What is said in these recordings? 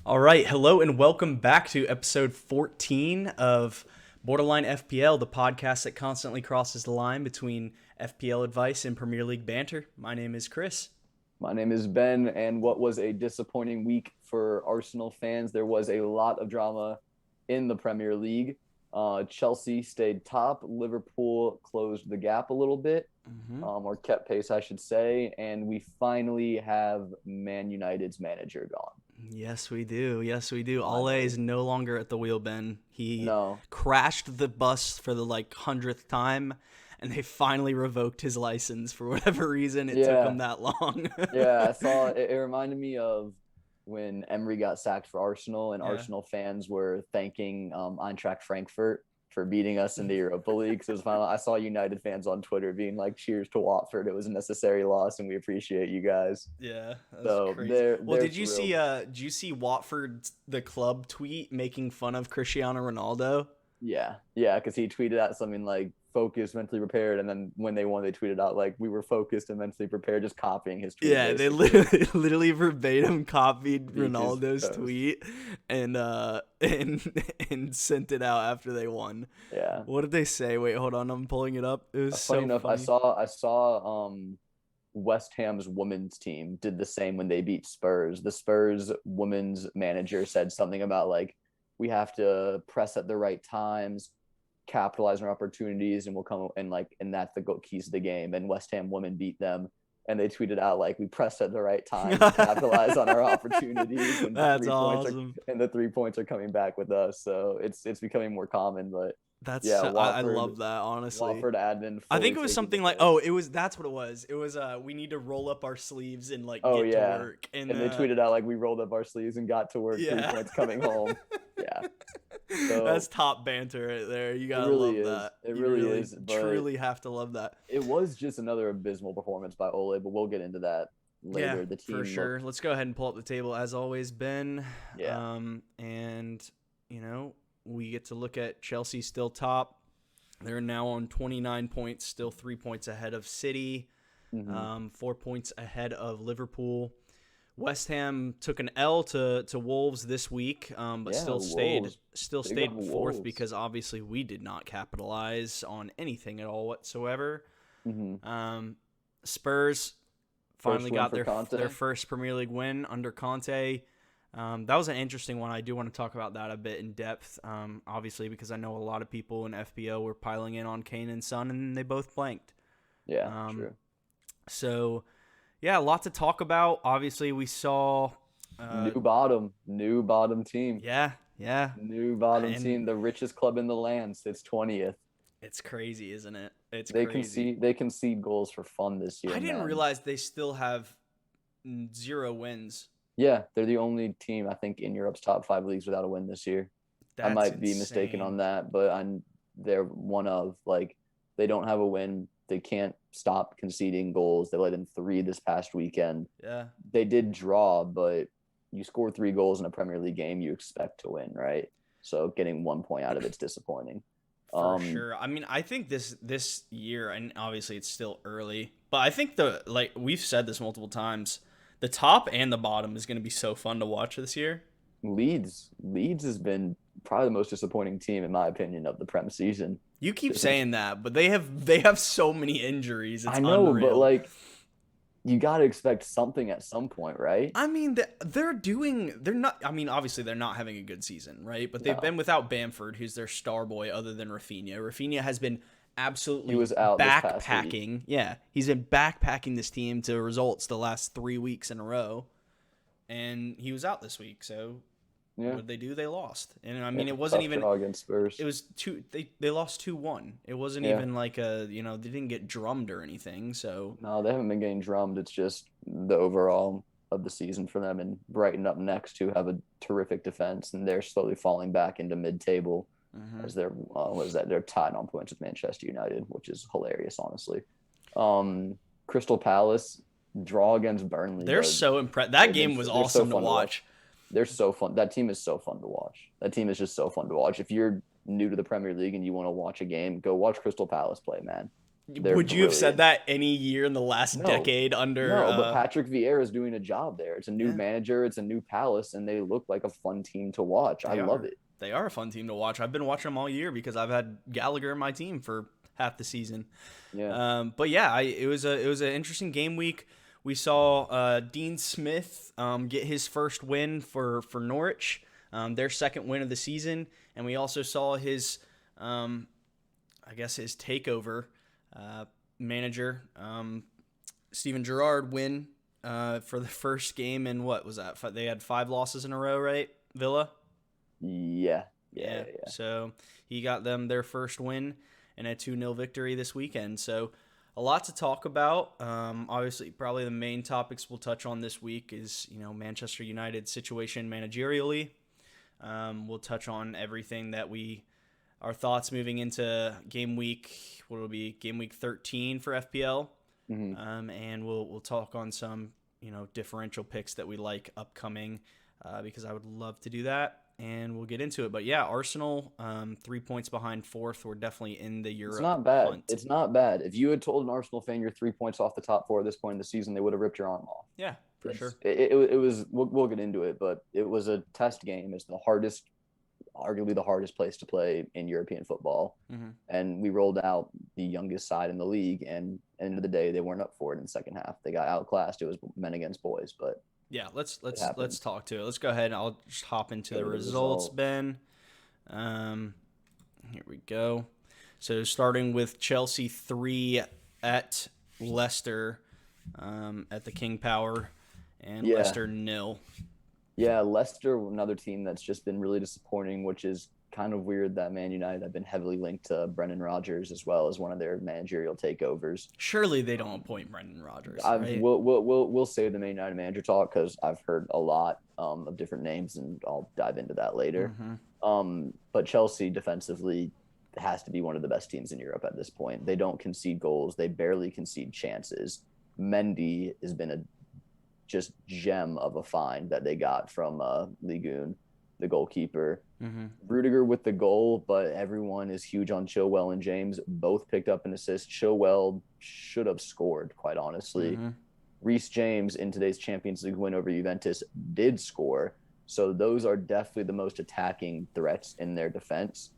All right, hello and welcome back to episode 14 of Borderline FPL, the podcast that constantly crosses the line between FPL advice and Premier League banter. My name is Chris. My name is Ben, and what was a disappointing week for Arsenal fans? There was a lot of drama in the Premier League. Chelsea stayed top. Liverpool closed the gap a little bit, or kept pace, I should say. And we finally have Man United's manager gone. Yes, we do. Yes, we do. OLE Finally. is no longer at the wheel, Ben. He No. crashed the bus for the 100th time, and they finally revoked his license for whatever reason. It took Yeah. him that long. Yeah. I saw it. It reminded me of when Emery got sacked for Arsenal, and Yeah. Arsenal fans were thanking Eintracht Frankfurt for beating us in the Europa League. So it was final. I saw United fans on Twitter being like, "Cheers to Watford! It was a necessary loss, and we appreciate you guys." Yeah, that's So crazy. they're Well, they're did you see thrilled. Watford the club tweet making fun of Cristiano Ronaldo? Yeah, because he tweeted out something like "focused, mentally prepared," and then when they won, they tweeted out like "we were focused and mentally prepared," just copying his tweet Yeah, they basically. literally verbatim copied Beat his Ronaldo's toast. tweet and and sent it out after they won. Yeah. What did they say? Wait, hold on, I'm pulling it up. It was Funny so enough, I funny. saw I saw West Ham's women's team did the same when they beat Spurs. The Spurs women's manager said something about like we have to press at the right times, capitalize on our opportunities, and we'll come and that's the keys to the game. And West Ham women beat them, and they tweeted out like we pressed at the right times and capitalize on our opportunities, and the That's three points are awesome. and the 3 points are coming back with us. So it's becoming more common, but yeah, I love that, honestly. Watford admin I fully think it was taking the something like, piss. that's what it was. It was we need to roll up our sleeves and Oh get to yeah. work. And And they tweeted out like we rolled up our sleeves and got to work, three yeah. points coming home. Yeah. That's So top banter right there. You it gotta really love is. that. It You really really is. But truly have to love that. it was just another abysmal performance by Ole, but we'll get into that Yeah, later. The for team sure. looked Let's go ahead and pull up the table as always, Ben. yeah. And we get to look at Chelsea still top. They're now on 29 points, still 3 points ahead of City, Hmm. 4 points ahead of Liverpool. West Ham took an L to Wolves this week, but Yeah, stayed Wolves. still Big stayed on fourth Wolves. because obviously we did not capitalize on anything at all whatsoever. Hmm. Um, Spurs First finally win got for their Conte. first Premier League win under Conte. That was an interesting one. I do want to talk about that a bit in depth, obviously, because I know a lot of people in FBO were piling in on Kane and Son, and they both blanked. Yeah, Um, true. so, yeah, a lot to talk about. Obviously, we saw, New bottom. New bottom team. yeah, yeah, New bottom and team. The richest club in the land sits 20th. it's crazy, isn't it? It's They crazy. concede goals for fun this year, I didn't man. realize they still have zero wins. Yeah, they're the only team I think in Europe's top five leagues without a win this year. I That's might be mistaken on insane. that, but they're one of like they don't have a win. They can't stop conceding goals. They let in three this past weekend. Yeah. They did draw, but you score 3 goals in a Premier League game, you expect to win, right? So getting 1 point out of it's disappointing. For Um, sure. I mean, I think this year, and obviously it's still early, but I think the we've said this multiple times, the top and the bottom is going to be so fun to watch this year. Leeds has been probably the most disappointing team in my opinion of the Prem season. You keep This is saying that, but they have so many injuries. It's I know, but unreal. like you got to expect something at some point, right? I mean, they're not. I mean, obviously they're not having a good season, right? But they've No, been without Bamford, who's their star boy, other than Rafinha. Rafinha has been he absolutely was out this past week. backpacking. Yeah, he's been backpacking this team to results the last 3 weeks in a row, and he was out this week. So what Yeah, did they do? They lost, and I yeah, mean, it wasn't tough even. draw against Spurs. It was two. They lost 2-1. It wasn't Yeah, even like they didn't get drummed or anything. So no, they haven't been getting drummed. It's just the overall of the season for them. And Brighton up next to have a terrific defense, and they're slowly falling back into mid-table mhm. as they're was that they're tied on points with Manchester United, which is hilarious, honestly. Crystal Palace draw against Burnley, They're but so impressed. That they've been game was they're so awesome to fun to watch. watch. They're so fun. That team is so fun to watch. That team is just so fun to watch. If you're new to the Premier League and you want to watch a game, go watch Crystal Palace play, man. Would you have said that any year in the last decade under? No, but Patrick Vieira is doing a job there. It's a new manager. It's a new palace, and they look like a fun team to watch. I love it. They are a fun team to watch. I've been watching them all year because I've had Gallagher in my team for half the season. Yeah. But yeah, it was an interesting game week. We saw Dean Smith get his first win for Norwich, their second win of the season, and we also saw his, his takeover manager, Steven Gerrard, win for the first game in what was that? They had 5 losses in a row, right? Villa? Yeah. So he got them their first win and a 2-0 victory this weekend. So a lot to talk about. Obviously, probably the main topics we'll touch on this week is, Manchester United's situation managerially. We'll touch on everything that our thoughts moving into game week, what will be game week 13 for FPL. Mm-hmm. And we'll talk on some, differential picks that we like upcoming, because I would love to do that. And we'll get into it. But yeah, Arsenal, 3 points behind fourth. We're definitely in the Europe. It's not bad. Hunt. It's not bad. If you had told an Arsenal fan you're 3 points off the top 4 at this point in the season, they would have ripped your arm off. Yeah, for sure. It was. We'll get into it, but it was a test game. It's arguably the hardest place to play in European football. Mm-hmm. And we rolled out the youngest side in the league, and at the end of the day, they weren't up for it in the second half. They got outclassed. It was men against boys, but. Yeah, let's talk to it. Let's go ahead and I'll just hop into the results, Ben. Here we go. So starting with Chelsea 3 at Leicester, at the King Power, and Leicester 0. Yeah, Leicester, another team that's just been really disappointing, which is kind of weird that Man United have been heavily linked to Brendan Rodgers as well as one of their managerial takeovers. Surely they don't appoint Brendan Rodgers. Right? We'll save the Man United manager talk because I've heard a lot of different names, and I'll dive into that later. Mm-hmm. But Chelsea defensively has to be one of the best teams in Europe at this point. They don't concede goals. They barely concede chances. Mendy has been a just gem of a find that they got from Ligoon, the goalkeeper. Mm-hmm. Rudiger with the goal, but everyone is huge on Chilwell and James. Both picked up an assist. Chilwell should have scored, quite honestly. Mm-hmm. Reece James in today's Champions League win over Juventus did score. So those are definitely the most attacking threats in their defense.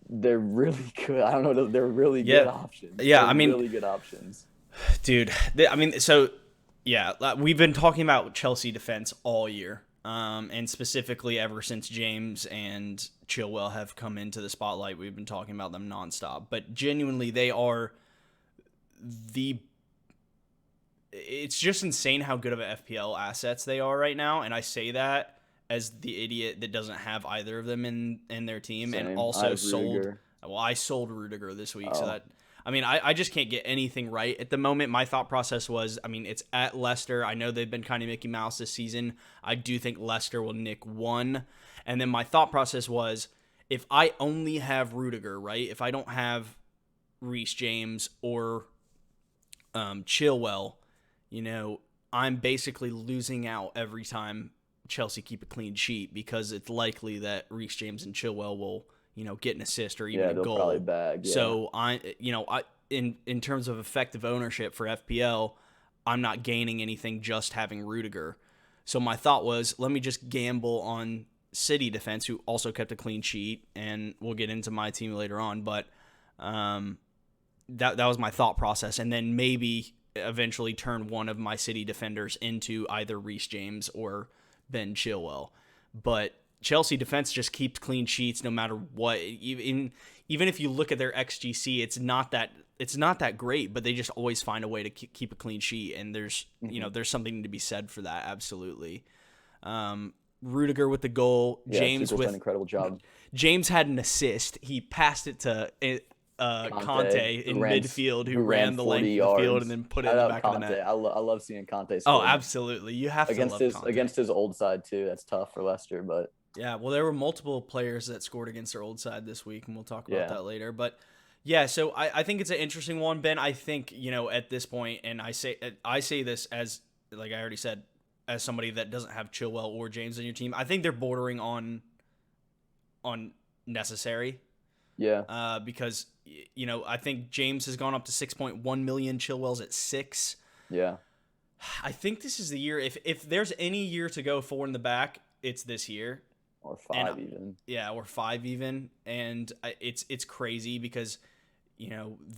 They're really good. I don't know. They're really good options. Yeah, really good options. Dude, we've been talking about Chelsea defense all year. And specifically ever since James and Chilwell have come into the spotlight, we've been talking about them nonstop. But genuinely, they are it's just insane how good of an FPL assets they are right now. And I say that as the idiot that doesn't have either of them in their team. Same. And also Rudiger. I sold Rudiger this week. So that, I just can't get anything right at the moment. My thought process was, it's at Leicester. I know they've been kind of Mickey Mouse this season. I do think Leicester will nick 1. And then my thought process was, if I only have Rudiger, right? If I don't have Reece James or Chilwell, I'm basically losing out every time Chelsea keep a clean sheet because it's likely that Reece James and Chilwell will get an assist or even a goal. Probably bag. Yeah. So in terms of effective ownership for FPL, I'm not gaining anything just having Rudiger. So my thought was, let me just gamble on City defense, who also kept a clean sheet, and we'll get into my team later on. But that was my thought process, and then maybe eventually turn one of my City defenders into either Reece James or Ben Chilwell. But Chelsea defense just keeps clean sheets no matter what. Even if you look at their XGC, it's not that great, but they just always find a way to keep a clean sheet, and there's there's something to be said for that. Absolutely. Rudiger with the goal, James with an incredible job. James had an assist. He passed it to Conte in midfield, who ran the length of the field and then put it in the back of the net. I love seeing Conte score. Oh, absolutely. You have to love Conte. Against his old side too. That's tough for Leicester, but yeah, well, there were multiple players that scored against their old side this week, and we'll talk about that later. But yeah, so I think it's an interesting one, Ben. I think, at this point, and I say this as, like I already said, as somebody that doesn't have Chilwell or James on your team, I think they're bordering on necessary. Yeah. Because I think James has gone up to 6.1 million. Chilwell's at 6. Yeah. I think this is the year. If there's any year to go 4 in the back, it's this year. Or 5 even. Yeah, or 5 even. And it's crazy because,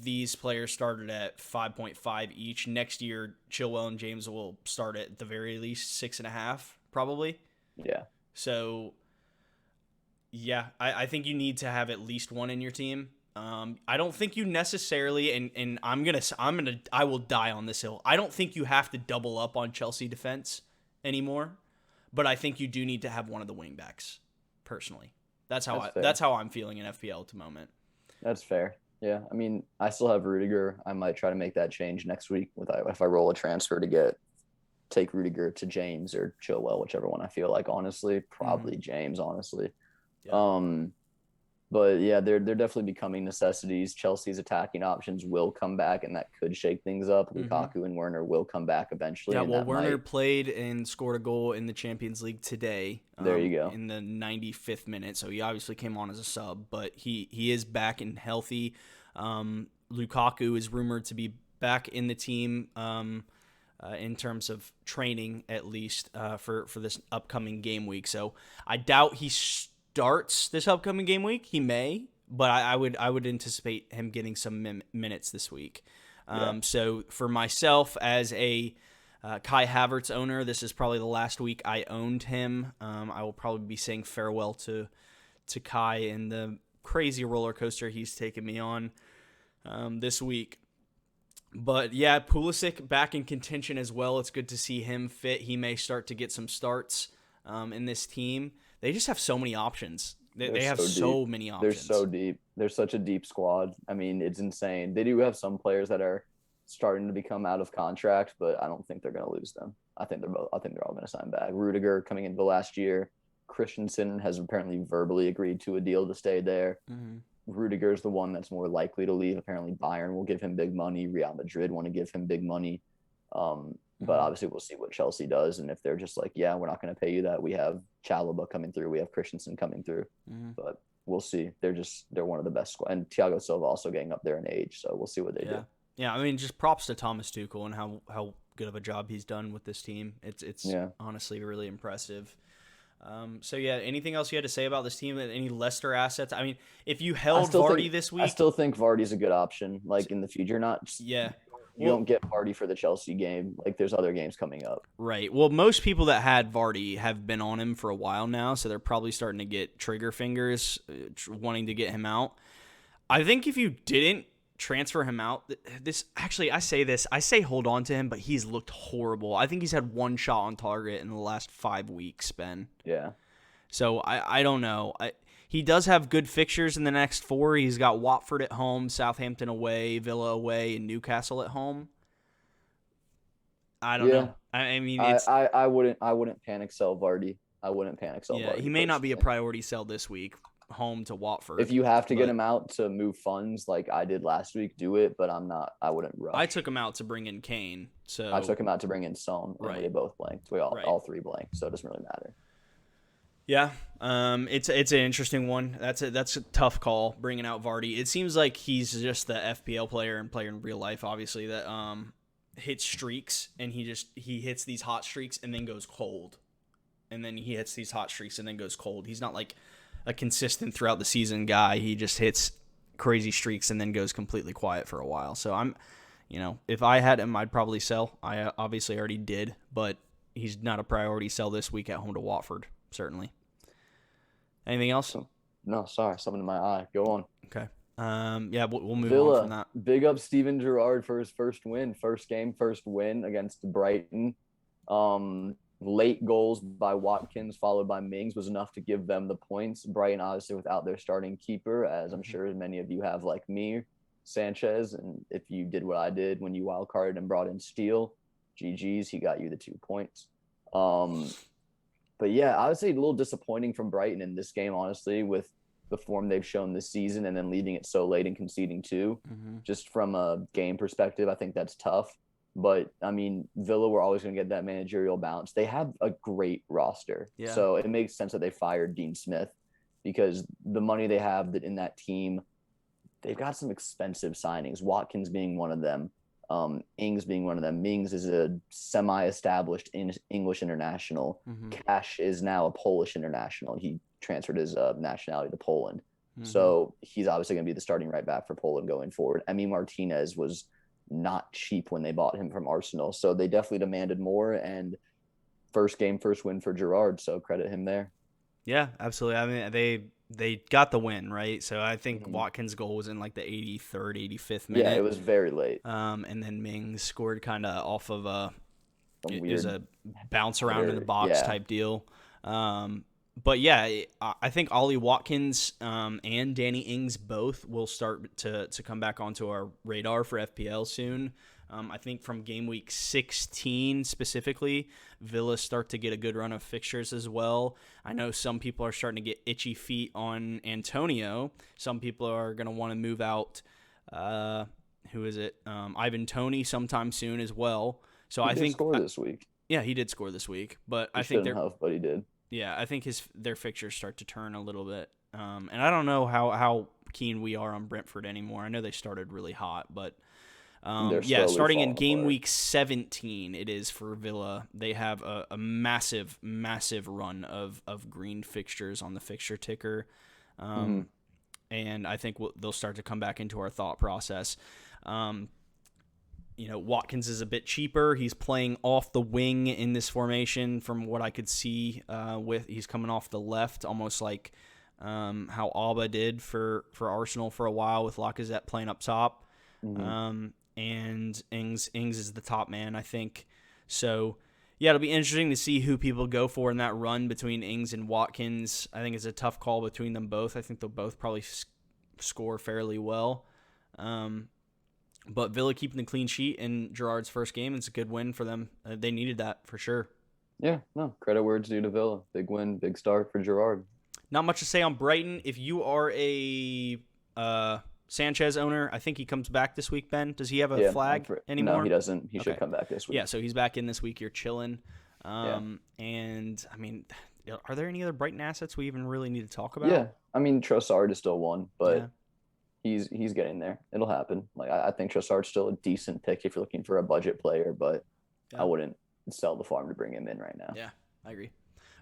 these players started at 5.5 each. Next year, Chilwell and James will start at the very least 6.5, probably. Yeah. So, yeah, I think you need to have at least one in your team. I don't think you necessarily, and I will die on this hill. I don't think you have to double up on Chelsea defense anymore, but I think you do need to have one of the wingbacks. Personally, that's how I'm feeling in FPL at the moment. That's fair. Yeah, I mean, I still have Rudiger. I might try to make that change next week if I roll a transfer to take Rudiger to James or Chilwell, whichever one I feel like. Honestly, probably James. Honestly, yeah. But yeah, they're definitely becoming necessities. Chelsea's attacking options will come back, and that could shake things up. Lukaku and Werner will come back eventually. Yeah, well, Werner played and scored a goal in the Champions League today. There you go. In the 95th minute, so he obviously came on as a sub, but he is back and healthy. Lukaku is rumored to be back in the team in terms of training, at least for this upcoming game week. So I doubt he starts this upcoming game week. He may, but I would anticipate him getting some minutes this week. So for myself as a Kai Havertz owner, this is probably the last week I owned him. I will probably be saying farewell to Kai in the crazy roller coaster he's taken me on this week. But yeah, Pulisic back in contention as well. It's good to see him fit. He may start to get some starts in this team. They just have so many options. They have so many options. They're so deep. They're such a deep squad. I mean, it's insane. They do have some players that are starting to become out of contract, but I don't think they're going to lose them. I think they're all going to sign back. Rudiger coming into last year. Christensen has apparently verbally agreed to a deal to stay there. Rudiger is the one that's more likely to leave. Apparently, Bayern will give him big money. Real Madrid want to give him big money. But obviously, we'll see what Chelsea does. And if they're just like, yeah, we're not going to pay you that. We have Chalobah coming through. We have Christensen coming through. But we'll see. They're one of the best squad. And Thiago Silva also getting up there in age. So we'll see what they do. Yeah, I mean, just props to Thomas Tuchel and how good of a job he's done with this team. It's honestly really impressive. So yeah, anything else you had to say about this team? Any Leicester assets? I mean, if you held Vardy this week, I still think Vardy's a good option. Like in the future, you don't get Vardy for the Chelsea game. Like there's other games coming up. Right. Well, most people that had Vardy have been on him for a while now, so they're probably starting to get trigger fingers, wanting to get him out. I think if you didn't transfer him out, I say hold on to him, but he's looked horrible. I think he's had one shot on target in the last 5 weeks, Ben. Yeah. So I don't know. He does have good fixtures in the next 4. He's got Watford at home, Southampton away, Villa away, and Newcastle at home. I don't know. I mean, I wouldn't panic sell Vardy. I wouldn't panic sell Vardy. He may not be a priority sell this week, home to Watford. If you have to get him out to move funds like I did last week, do it, but I wouldn't rush. I took him out to bring in Kane. So I took him out to bring in Son, and we both blanked. We all 3 blanked, so it doesn't really matter. Yeah, it's an interesting one. That's a tough call, bringing out Vardy. It seems like he's just the FPL player and player in real life, obviously, that hits streaks, and he hits these hot streaks and then goes cold. And then he hits these hot streaks and then goes cold. He's not like a consistent throughout the season guy. He just hits crazy streaks and then goes completely quiet for a while. So if I had him, I'd probably sell. I obviously already did, but he's not a priority sell this week at home to Watford. Certainly. Anything else? No, sorry. Something in my eye. Go on. Okay. Yeah, we'll move Villa, on from that. Big up Steven Gerrard for his first win. First game, first win against Brighton. Late goals by Watkins followed by Mings was enough to give them the points. Brighton obviously without their starting keeper, as I'm sure many of you have like me, Sanchez. And if you did what I did when you wildcarded and brought in Steele, GG's, he got you the 2 points. But yeah, I would say a little disappointing from Brighton in this game, honestly, with the form they've shown this season and then leaving it so late and conceding 2. Just from a game perspective, I think that's tough. But, I mean, Villa were always going to get that managerial bounce. They have a great roster. Yeah. So it makes sense that they fired Dean Smith because the money they have in that team, they've got some expensive signings. Watkins being one of them. Ings being one of them. Mings is a semi-established English international. Cash is now a Polish international. He transferred his nationality to Poland. So he's obviously going to be the starting right back for Poland going forward. Emi Martinez was not cheap when they bought him from Arsenal. So they definitely demanded more, and first game, first win for Gerrard. So credit him there. Yeah, absolutely. I mean, they got the win, right? So I think Watkins' goal was in like the 83rd, 85th minute. Yeah, it was very late. And then Mings scored kind of off of it was a bounce around in the box type deal. But yeah, I think Ollie Watkins and Danny Ings both will start to come back onto our radar for FPL soon. I think from game week 16 specifically, Villa start to get a good run of fixtures as well. I know some people are starting to get itchy feet on Antonio. Some people are going to want to move out, who is it? Ivan Toney sometime soon as well. So I think score this week. Yeah, he did score this week, but I think but he did. Yeah, I think their fixtures start to turn a little bit. And I don't know how keen we are on Brentford anymore. I know they started really hot, but starting in game week 17, it is for Villa. They have a massive, massive run of green fixtures on the fixture ticker. And I think they'll start to come back into our thought process. Watkins is a bit cheaper. He's playing off the wing in this formation from what I could see he's coming off the left, almost like how Alba did for Arsenal for a while with Lacazette playing up top. And Ings is the top man, I think. So, yeah, it'll be interesting to see who people go for in that run between Ings and Watkins. I think it's a tough call between them both. I think they'll both probably score fairly well. But Villa keeping the clean sheet in Gerrard's first game, it's a good win for them. They needed that for sure. Yeah, no, credit where it's due to Villa. Big win, big start for Gerrard. Not much to say on Brighton. If you are a Sanchez owner, I think he comes back this week, Ben. Does he have a flag anymore? No, he doesn't. He should come back this week. Yeah, so he's back in this week. You're chilling. And, I mean, are there any other Brighton assets we even really need to talk about? Yeah, I mean, Trossard is still one, but he's getting there. It'll happen. Like I think Trossard's still a decent pick if you're looking for a budget player, but I wouldn't sell the farm to bring him in right now. Yeah, I agree.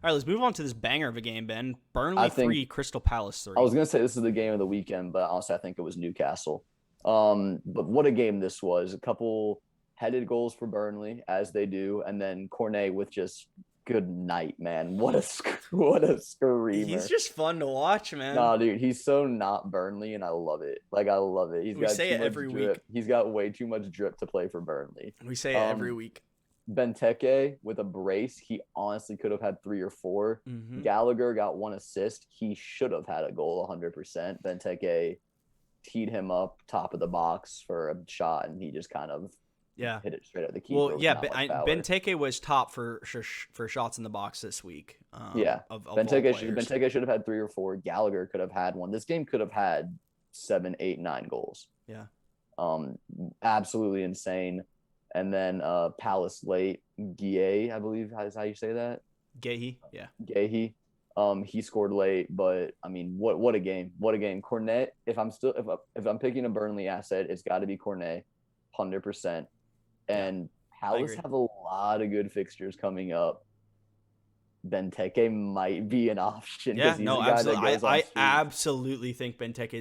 All right, let's move on to this banger of a game, Ben. Burnley 3, Crystal Palace 3. I was going to say this is the game of the weekend, but honestly, I think it was Newcastle. But what a game this was. A couple headed goals for Burnley, as they do, and then Cornet with just good night, man. What a screamer. He's just fun to watch, man. Nah, dude, he's so not Burnley, and I love it. Like, I love it. We say it every week. He's got way too much drip to play for Burnley. We say it every week. Benteke with a brace, he honestly could have had 3 or 4. Gallagher got 1 assist. He should have had a goal 100%. Benteke teed him up top of the box for a shot, and he just kind of hit it straight at the keeper. Well, yeah, Benteke was top for shots in the box this week. Benteke should have had 3 or 4. Gallagher could have had 1. This game could have had 7, 8, 9 goals. Yeah. Absolutely insane. And then Palace late, Gueye, I believe is how you say that. Gueye, yeah. Gueye. He scored late, but I mean, what a game. What a game. Cornet, if I'm picking a Burnley asset, it's got to be Cornet, 100%. And Palace have a lot of good fixtures coming up. Benteke might be an option. Yeah, no, absolutely. I absolutely think Benteke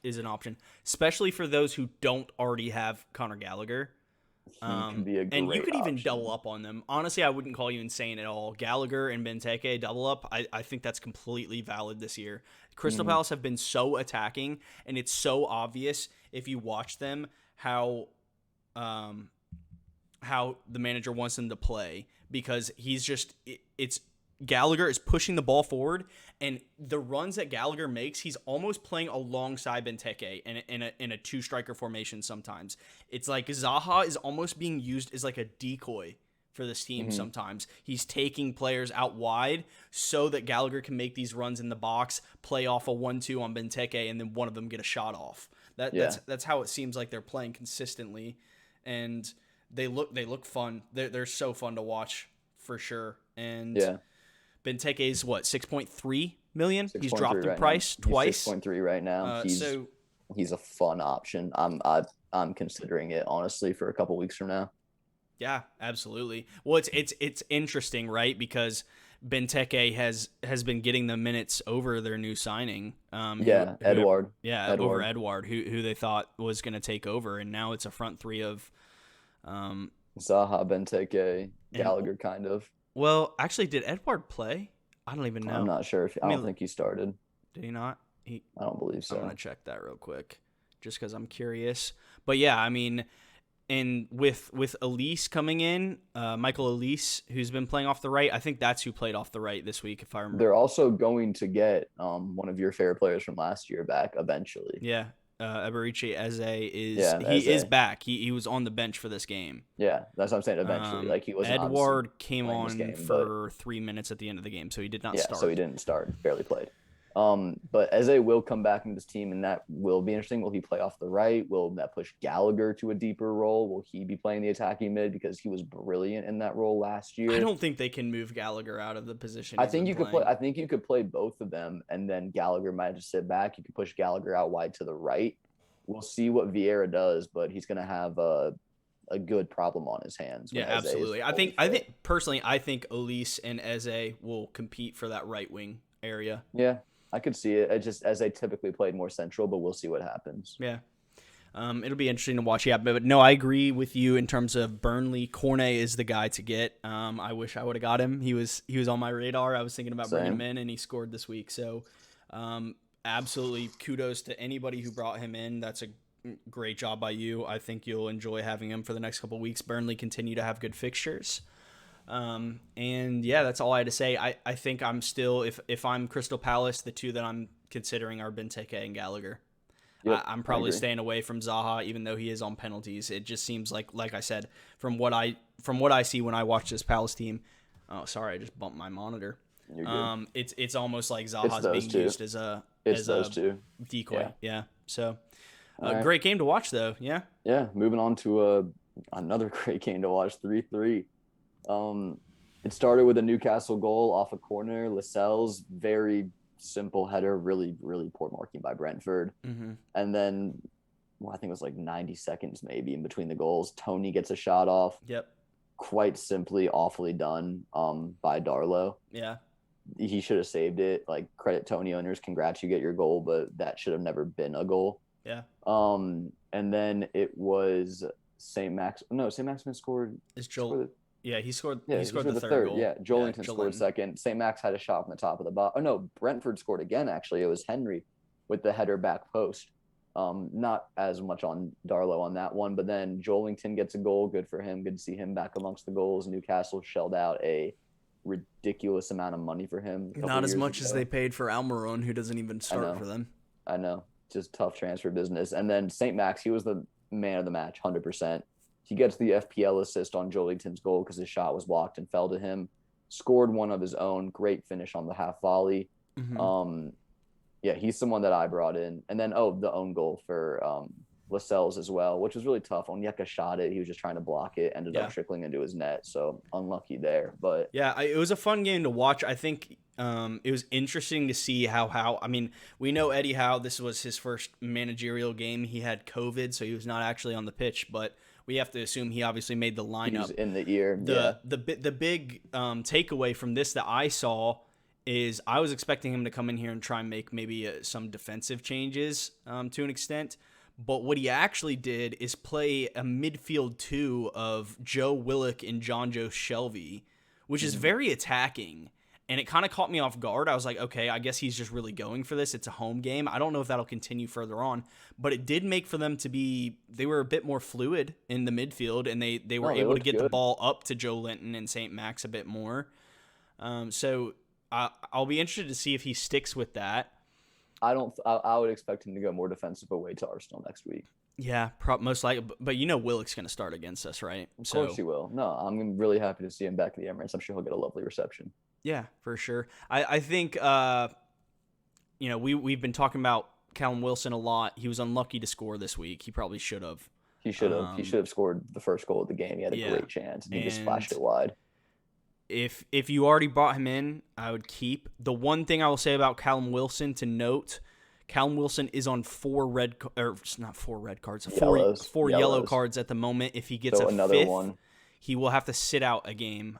is an option, especially for those who don't already have Conor Gallagher. Can be a great and you could even option. double up on them. Honestly, I wouldn't call you insane at all. Gallagher and Benteke double up. I think that's completely valid this year. Crystal Palace have been so attacking, and it's so obvious if you watch them how the manager wants them to play, because he's just it's Gallagher is pushing the ball forward, and the runs that Gallagher makes, he's almost playing alongside Benteke in a two-striker formation sometimes. It's like Zaha is almost being used as like a decoy for this team sometimes. He's taking players out wide so that Gallagher can make these runs in the box, play off a 1-2 on Benteke, and then one of them get a shot off. That's how it seems like they're playing consistently, and they look fun. They're so fun to watch for sure. And Benteke's what, 6.3 million? He's dropped in price twice. 6.3 right now. So he's a fun option. I'm considering it honestly for a couple weeks from now. Yeah, absolutely. Well, it's interesting, right? Because Benteke has been getting the minutes over their new signing. Yeah, Edward. Over Edward, who they thought was going to take over, and now it's a front three of Zaha, Benteke, and Gallagher, kind of. well, actually, did Edward play? I don't even know. I'm not sure if I don't think he started. Did he not? I don't believe so. I'm gonna check that real quick, just because I'm curious. But yeah, I mean, and with Elise coming in, Michael Elise, who's been playing off the right, I think that's who played off the right this week, if I remember. They're also going to get one of your favorite players from last year back eventually. Yeah, Eberiche Eze Eze. is back. He was on the bench for this game. Yeah, that's what I'm saying. Eventually, like he wasn't. Edward came on for 3 minutes at the end of the game, so he did not start. So he didn't start. Barely played. But Eze will come back into this team, and that will be interesting. Will he play off the right? Will that push Gallagher to a deeper role? Will he be playing the attacking mid because he was brilliant in that role last year? I don't think they can move Gallagher out of the position. I think you could play both of them, and then Gallagher might just sit back. You could push Gallagher out wide to the right. We'll see what Vieira does, but he's going to have a good problem on his hands. Yeah, absolutely. I think personally, I think Elise and Eze will compete for that right wing area. Yeah. I could see it. Just as they typically played more central, but we'll see what happens. Yeah. It'll be interesting to watch. Yeah, but no, I agree with you in terms of Burnley. Cornet is the guy to get. I wish I would have got him. He was on my radar. I was thinking about bringing him in, and he scored this week. So, absolutely kudos to anybody who brought him in. That's a great job by you. I think you'll enjoy having him for the next couple of weeks. Burnley continue to have good fixtures. And yeah, that's all I had to say. I think I'm still, if I'm Crystal Palace, the two that I'm considering are Benteke and Gallagher. Yep, I'm probably staying away from Zaha, even though he is on penalties. It just seems like I said, from what I see when I watch this Palace team. Oh, sorry, I just bumped my monitor. You're good. It's almost like Zaha's being used as a decoy. Yeah. So great game to watch though. Yeah. Yeah. Moving on to another great game to watch. 3-3. It started with a Newcastle goal off a corner. Lascelles, very simple header, really, really poor marking by Brentford. Mm-hmm. And then, I think it was like 90 seconds maybe in between the goals. Tony gets a shot off. Yep. Quite simply, awfully done by Darlow. Yeah. He should have saved it. Like, credit Tony owners. Congrats, you get your goal, but that should have never been a goal. Yeah. And then it was St. Maximin scored. Is Joel? Yeah, he scored. Yeah, he scored the third goal. Yeah, Joelinton scored second. St. Max had a shot from the top of the box. Oh no, Brentford scored again. Actually, it was Henry with the header back post. Not as much on Darlow on that one, but then Joelinton gets a goal. Good for him. Good to see him back amongst the goals. Newcastle shelled out a ridiculous amount of money for him. Not as much as they paid for Almiron, who doesn't even start for them. I know, just tough transfer business. And then St. Max, he was the man of the match, 100%. He gets the FPL assist on Joelinton's goal because his shot was blocked and fell to him. Scored one of his own. Great finish on the half volley. Mm-hmm. Yeah, he's someone that I brought in. And then, the own goal for Lascelles as well, which was really tough. Onyeka shot it. He was just trying to block it. Ended up trickling into his net. So unlucky there. But yeah, it was a fun game to watch. I think it was interesting to see how I mean, we know Eddie Howe. This was his first managerial game. He had COVID, so he was not actually on the pitch, but we have to assume he obviously made the lineup. He was in the ear. The big takeaway from this that I saw is I was expecting him to come in here and try and make maybe some defensive changes to an extent. But what he actually did is play a midfield two of Joe Willock and John Joe Shelby, which is very attacking. And it kind of caught me off guard. I was like, okay, I guess he's just really going for this. It's a home game. I don't know if that'll continue further on. But it did make for them to be – they were a bit more fluid in the midfield, and they were able to get the ball up to Joelinton and St. Max a bit more. So I'll be interested to see if he sticks with that. I would expect him to go more defensive away to Arsenal next week. Yeah, most likely. But Willock's going to start against us, right? Of course he will. No, I'm really happy to see him back at the Emirates. I'm sure he'll get a lovely reception. Yeah, for sure. I think we've been talking about Callum Wilson a lot. He was unlucky to score this week. He probably should have. He should have. He should have scored the first goal of the game. He had a great chance, and he just flashed it wide. If you already brought him in, I would keep. The one thing I will say about Callum Wilson to note, Callum Wilson is on not 4 red cards, Yellows. four yellow cards at the moment. If he gets a another fifth, one, he will have to sit out a game.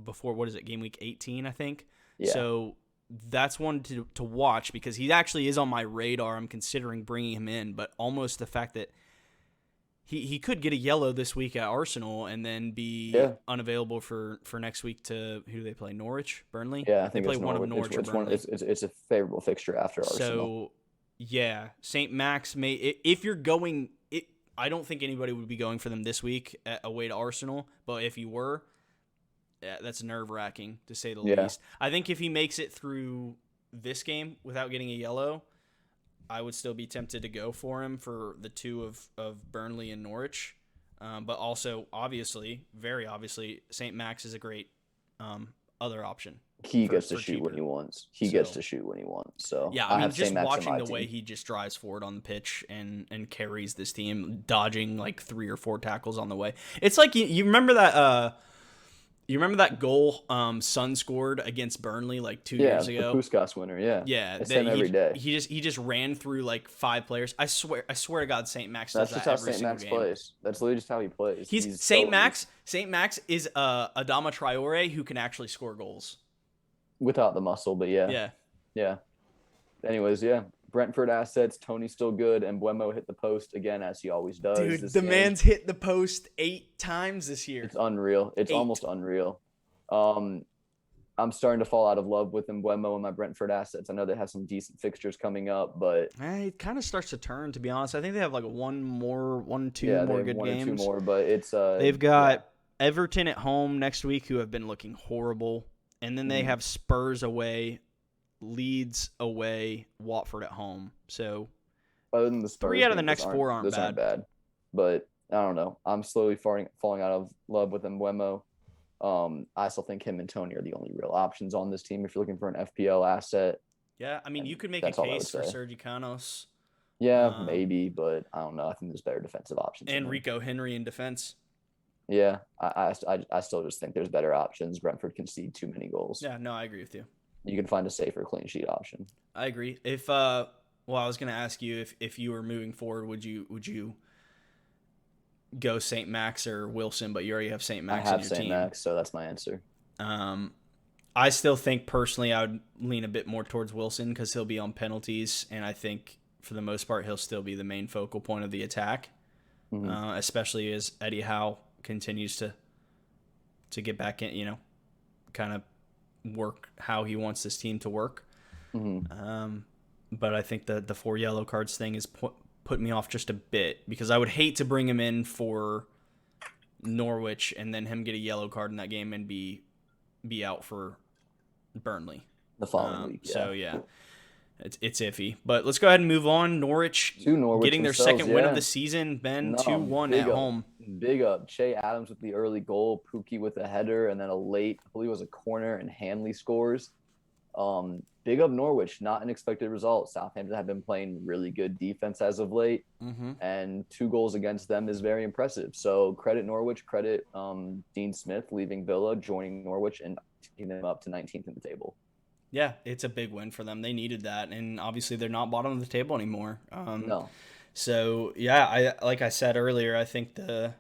Before what is it? Game week 18, I think. Yeah. So that's one to watch because he actually is on my radar. I'm considering bringing him in, but almost the fact that he could get a yellow this week at Arsenal and then be unavailable for next week to who do they play? Norwich, Burnley. Yeah, I think they play it's one of Norwich or Burnley. It's a favorable fixture after Arsenal. So yeah, St. Max may if you're going. I don't think anybody would be going for them this week away to Arsenal, but if you were, that's nerve-wracking to say the least. I think if he makes it through this game without getting a yellow, I would still be tempted to go for him for the two of Burnley and Norwich. But also, very obviously, St. Max is a great other option. He gets to shoot when he wants. So yeah, I mean, just watching the way he just drives forward on the pitch and carries this team, dodging like 3 or 4 tackles on the way. It's like you remember that. You remember that goal Son scored against Burnley like 2 years ago? The Puskas winner, Yeah, it's him every day. He just ran through like 5 players. I swear to God, St. Max does That's that just how St. Max game. plays. That's literally just how he plays. He's St. Max is Adama Traore who can actually score goals without the muscle, but yeah. Anyways, Brentford assets. Tony's still good, and Mbeumo hit the post again as he always does. Dude, the man's hit the post 8 times this year. It's unreal. It's almost unreal. I'm starting to fall out of love with Mbeumo and my Brentford assets. I know they have some decent fixtures coming up, but it kind of starts to turn. To be honest, I think they have like 2 more good games. 2 more, but it's they've got Everton at home next week, who have been looking horrible, and then they have Spurs away, Leeds away, Watford at home. So other than the Spurs, 3 out of the next 4 aren't bad. But I don't know. I'm slowly falling out of love with Mbeumo. I still think him and Tony are the only real options on this team if you're looking for an FPL asset. Yeah, I mean, you could make a case for Sergi Canos. Yeah, maybe, but I don't know. I think there's better defensive options. And Rico Henry in defense. Yeah, I still just think there's better options. Brentford concede too many goals. Yeah, no, I agree with you. You can find a safer clean sheet option. I agree. If I was going to ask you if you were moving forward, would you go St. Max or Wilson? But you already have St. Max. I have St. Max, so that's my answer. I still think personally I would lean a bit more towards Wilson because he'll be on penalties, and I think for the most part he'll still be the main focal point of the attack, especially as Eddie Howe continues to get back in, kind of work how he wants this team to work. But I think the 4 yellow cards thing is put me off just a bit because I would hate to bring him in for Norwich and then him get a yellow card in that game and be out for Burnley the following week. So it's iffy. But let's go ahead and move on. Norwich getting their second win of the season. Ben 2-1 at home. Big up. Che Adams with the early goal, Pookie with a header, and then a late, I believe it was a corner, and Hanley scores. Big up Norwich, not an expected result. Southampton have been playing really good defense as of late, and 2 goals against them is very impressive. So credit Norwich, credit Dean Smith leaving Villa, joining Norwich, and taking them up to 19th in the table. Yeah, it's a big win for them. They needed that, and obviously they're not bottom of the table anymore. No. So yeah, like I said earlier, I think the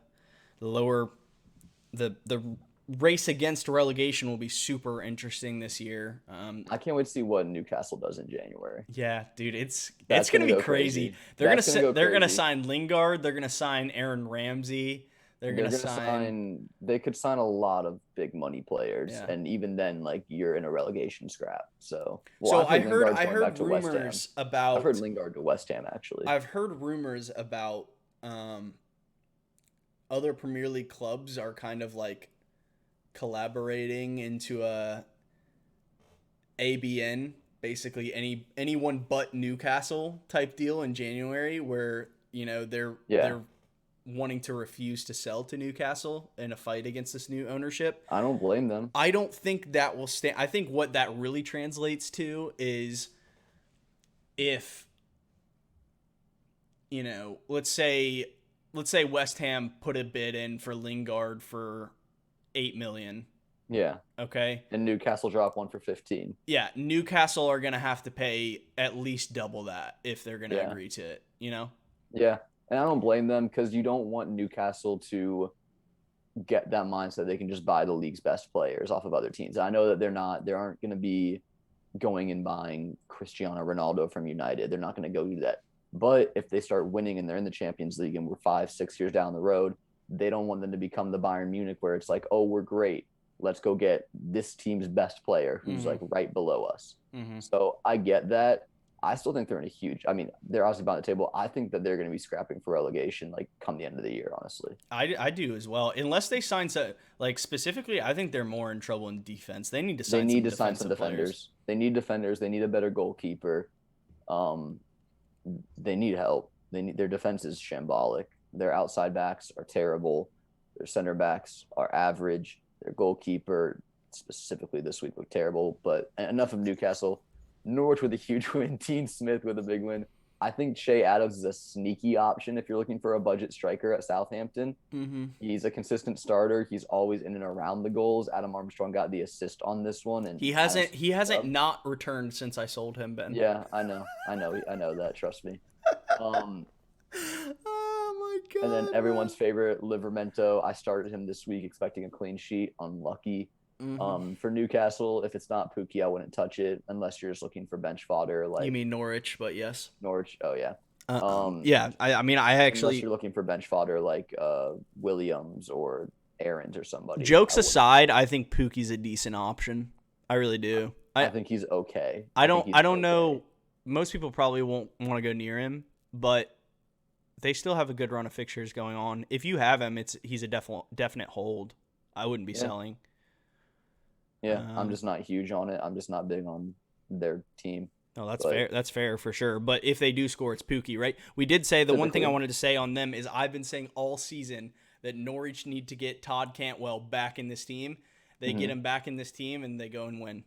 race against relegation will be super interesting this year. I can't wait to see what Newcastle does in January. Yeah, dude, it's gonna be crazy. They're gonna sign Lingard. They're gonna sign Aaron Ramsey. They could sign a lot of big money players, and even then, like, you're in a relegation scrap. So I heard rumors about. I've heard Lingard to West Ham actually. I've heard rumors about other Premier League clubs are kind of like collaborating into a ABN, basically anyone but Newcastle type deal in January, where they're wanting to refuse to sell to Newcastle in a fight against this new ownership. I don't blame them. I don't think that will stand. I think what that really translates to is if, let's say West Ham put a bid in for Lingard for $8 million, Yeah. Okay. And Newcastle dropped one for 15. Yeah, Newcastle are going to have to pay at least double that if they're going to Yeah. agree to it, you know? Yeah. And I don't blame them because you don't want Newcastle to get that mindset they can just buy the league's best players off of other teams. I know that they aren't going to be going and buying Cristiano Ronaldo from United. They're not going to go do that. But if they start winning and they're in the Champions League and we're 5, 6 years down the road, they don't want them to become the Bayern Munich where it's like, oh, we're great. Let's go get this team's best player who's like right below us. So I get that. I still think they're in a huge. I mean, they're obviously by the table. I think that they're going to be scrapping for relegation, like come the end of the year. Honestly, I do as well. Unless they sign like specifically, I think they're more in trouble in defense. They need to sign. Some defenders. They need defenders. They need a better goalkeeper. They need help. Their defense is shambolic. Their outside backs are terrible. Their center backs are average. Their goalkeeper, specifically this week, looked terrible. But enough of Newcastle. Norwich with a huge win. Dean Smith with a big win. I think Shea Adams is a sneaky option if you're looking for a budget striker at Southampton. He's a consistent starter. He's always in and around the goals. Adam Armstrong got the assist on this one, and he hasn't not returned since I sold him, Ben. Yeah, I know that. Trust me. Oh my god! And then everyone's favorite Livermento. I started him this week expecting a clean sheet. Unlucky. For Newcastle, if it's not Pookie, I wouldn't touch it unless you're just looking for bench fodder. Like you mean Norwich, but yes, Norwich. Oh yeah. Yeah. I mean, I actually. Unless you're looking for bench fodder like Williams or Aarons or somebody. Jokes aside, I think Pookie's a decent option. I really do. I think he's okay. I don't know. Most people probably won't want to go near him, but they still have a good run of fixtures going on. If you have him, he's a definite hold. I wouldn't be selling. Yeah, I'm just not huge on it. I'm just not big on their team. No, that's fair. That's fair for sure. But if they do score, it's Pookie, right? We did say the one thing I wanted to say on them is I've been saying all season that Norwich need to get Todd Cantwell back in this team. They get him back in this team, and they go and win.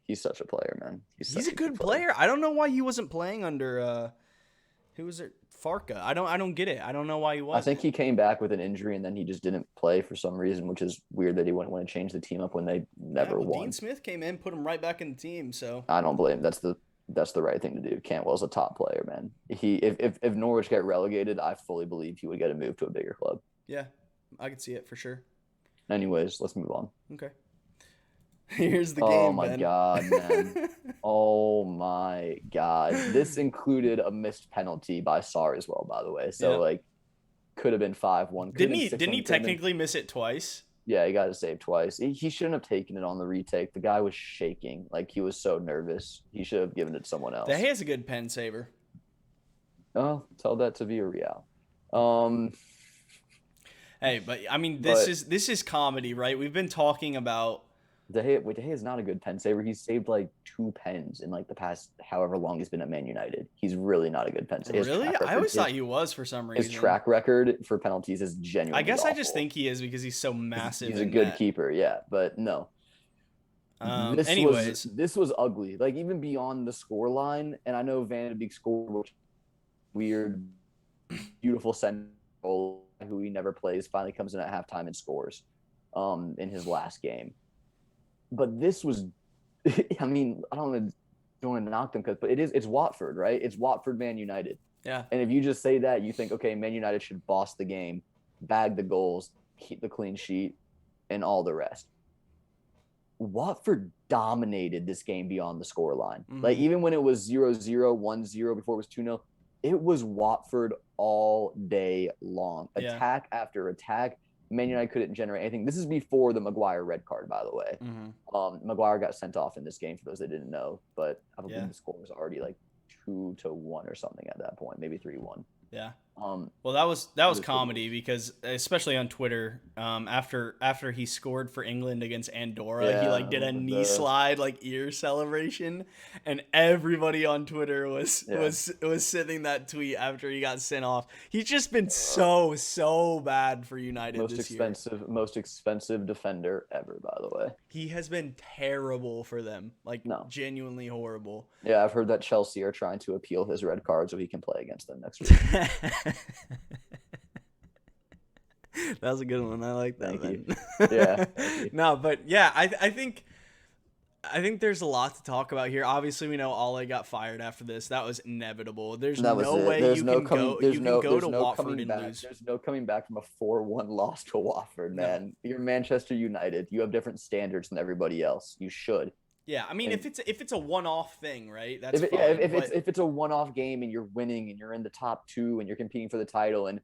He's such a player, man. He's a good player. I don't know why he wasn't playing under who was it? Farka. I don't get it. I don't know why he wasn't. I think he came back with an injury and then he just didn't play for some reason, which is weird that he wouldn't want to change the team up when they never won. Dean Smith came in, put him right back in the team. So I don't blame him. That's the right thing to do. Cantwell's a top player, man. If Norwich get relegated, I fully believe he would get a move to a bigger club. Yeah, I could see it for sure. Anyways, let's move on. Okay. Here's the game. Oh my god, man. Oh my god. This included a missed penalty by Sarr as well, by the way. So could have been 5-1. Didn't he technically miss it twice? Yeah, he got it saved twice. He shouldn't have taken it on the retake. The guy was shaking. Like he was so nervous. He should have given it to someone else. He has a good pen saver. Oh, tell that to Villarreal. Hey, but I mean this is comedy, right? We've been talking about De Gea is not a good pen saver. He's saved like 2 pens in like the past however long he's been at Man United. He's really not a good pen saver. Really? I always thought he was for some reason. His track record for penalties is genuinely I guess awful. I just think he is because he's so massive. He's a good keeper, yeah, but no. This was ugly. Like even beyond the score line, and I know Van de Beek scored weird, beautiful center goal who he never plays finally comes in at halftime and scores in his last game. But this was, I mean, I don't want to knock them but it's Watford, right? It's Watford, Man United. Yeah. And if you just say that, you think, okay, Man United should boss the game, bag the goals, keep the clean sheet, and all the rest. Watford dominated this game beyond the scoreline. Like even when it was 0-0, 1-0 before it was 2-0, it was Watford all day long. Attack after attack. Man United couldn't generate anything. This is before the Maguire red card, by the way. Maguire got sent off in this game for those that didn't know, but I believe the score was already like 2-1 or something at that point, maybe 3-1. Yeah. Well, that was comedy because especially on Twitter, after he scored for England against Andorra, he like did a knee slide like ear celebration, and everybody on Twitter was sending that tweet after he got sent off. He's just been so bad for United this year. Most expensive defender ever, by the way. He has been terrible for them, genuinely horrible. Yeah, I've heard that Chelsea are trying to appeal his red card so he can play against them next week. That was a good one. I like that. Thank you. Man. Yeah. Thank you. No, but yeah, I think there's a lot to talk about here. Obviously, we know Ole got fired after this. That was inevitable. There's That was no it. way There's you no can coming. go. There's You can no. go There's to no Watford coming and back. lose. There's no coming back from a 4-1 loss to Watford, No. man. You're Manchester United. You have different standards than everybody else. You should. Yeah, I mean, And if it's a one-off thing, right? That's if fine. if it's a one-off game and you're winning and you're in the top two and you're competing for the title and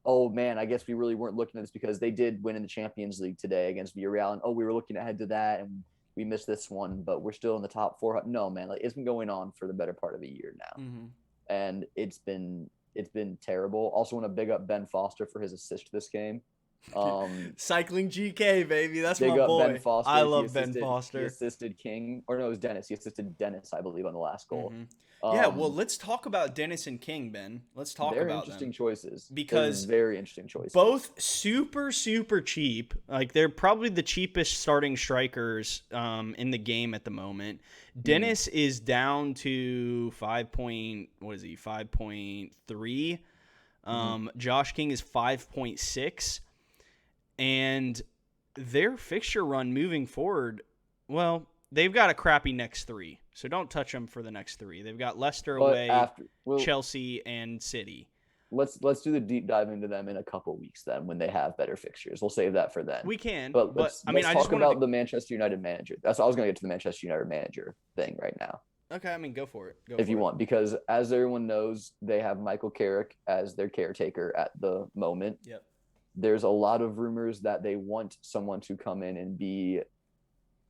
oh man, I guess we really weren't looking at this because they did win in the Champions League today against Villarreal and oh we were looking ahead to that and we missed this one, but we're still in the top four. No man, like it's been going on for the better part of a year now, and it's been terrible. Also want to big up Ben Foster for his assist this game. Cycling GK, baby. That's big my up boy. Ben Foster. I love Ben He Foster. assisted King, or no, it was Dennis. He assisted Dennis, I believe, on the last goal. Yeah, well, let's talk about Dennis and King, Ben. Let's talk they're about interesting them. choices. Because they're very interesting choices. Both super, super cheap. Like, they're probably the cheapest starting strikers in the game at the moment. Dennis is down to 5.3. Josh King is 5.6. And their fixture run moving forward, well, they've got a crappy next three. So don't touch them for the next three. They've got Leicester away, Chelsea, and City. Let's do the deep dive into them in a couple weeks then when they have better fixtures. We'll save that for then. We can. But let's I talk about the Manchester United manager. That's I was going to get to the Manchester United manager thing right now. Okay, I mean, go for it. If you want, because as everyone knows, they have Michael Carrick as their caretaker at the moment. Yep. There's a lot of rumors that they want someone to come in and be.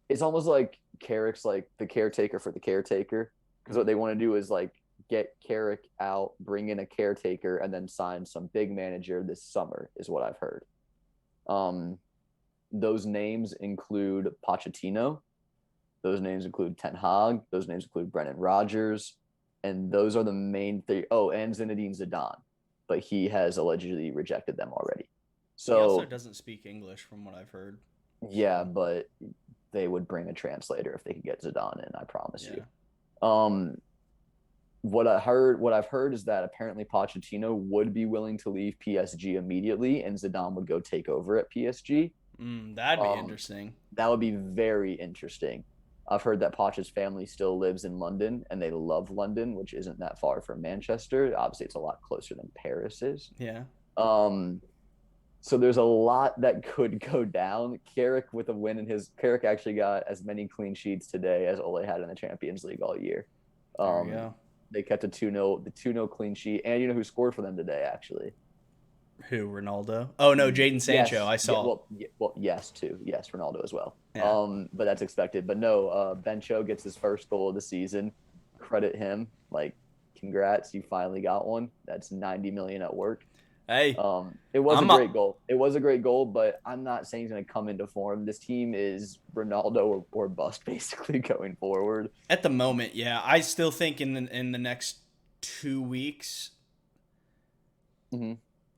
It's almost like Carrick's like the caretaker for the caretaker, because what they want to do is like get Carrick out, bring in a caretaker, and then sign some big manager this summer, is what I've heard. Those names include Pochettino. Those names include Ten Hag. Those names include Brendan Rodgers. And those are the main three. Oh, and Zinedine Zidane. But he has allegedly rejected them already. So he also doesn't speak English from what I've heard. Yeah, but they would bring a translator if they could get Zidane in, I promise you. What I've heard is that apparently Pochettino would be willing to leave PSG immediately and Zidane would go take over at PSG. That'd be interesting. That would be very interesting. I've heard that Poch's family still lives in London and they love London, which isn't that far from Manchester. Obviously, it's a lot closer than Paris is. Yeah. So there's a lot that could go down. Carrick with a win in Carrick actually got as many clean sheets today as Ole had in the Champions League all year. There we go. They kept the 2-0 clean sheet. And you know who scored for them today, actually? Who, Ronaldo? Oh, no, Jadon Sancho. Yes. I saw. Well, yes, too. Yes, Ronaldo as well. Yeah. But that's expected. But no, Bencho gets his first goal of the season. Credit him. Like, congrats, you finally got one. That's 90 million at work. Hey, it was a great goal. It was a great goal, but I'm not saying he's going to come into form. This team is Ronaldo or bust, basically, going forward. At the moment, yeah. I still think in the next 2 weeks,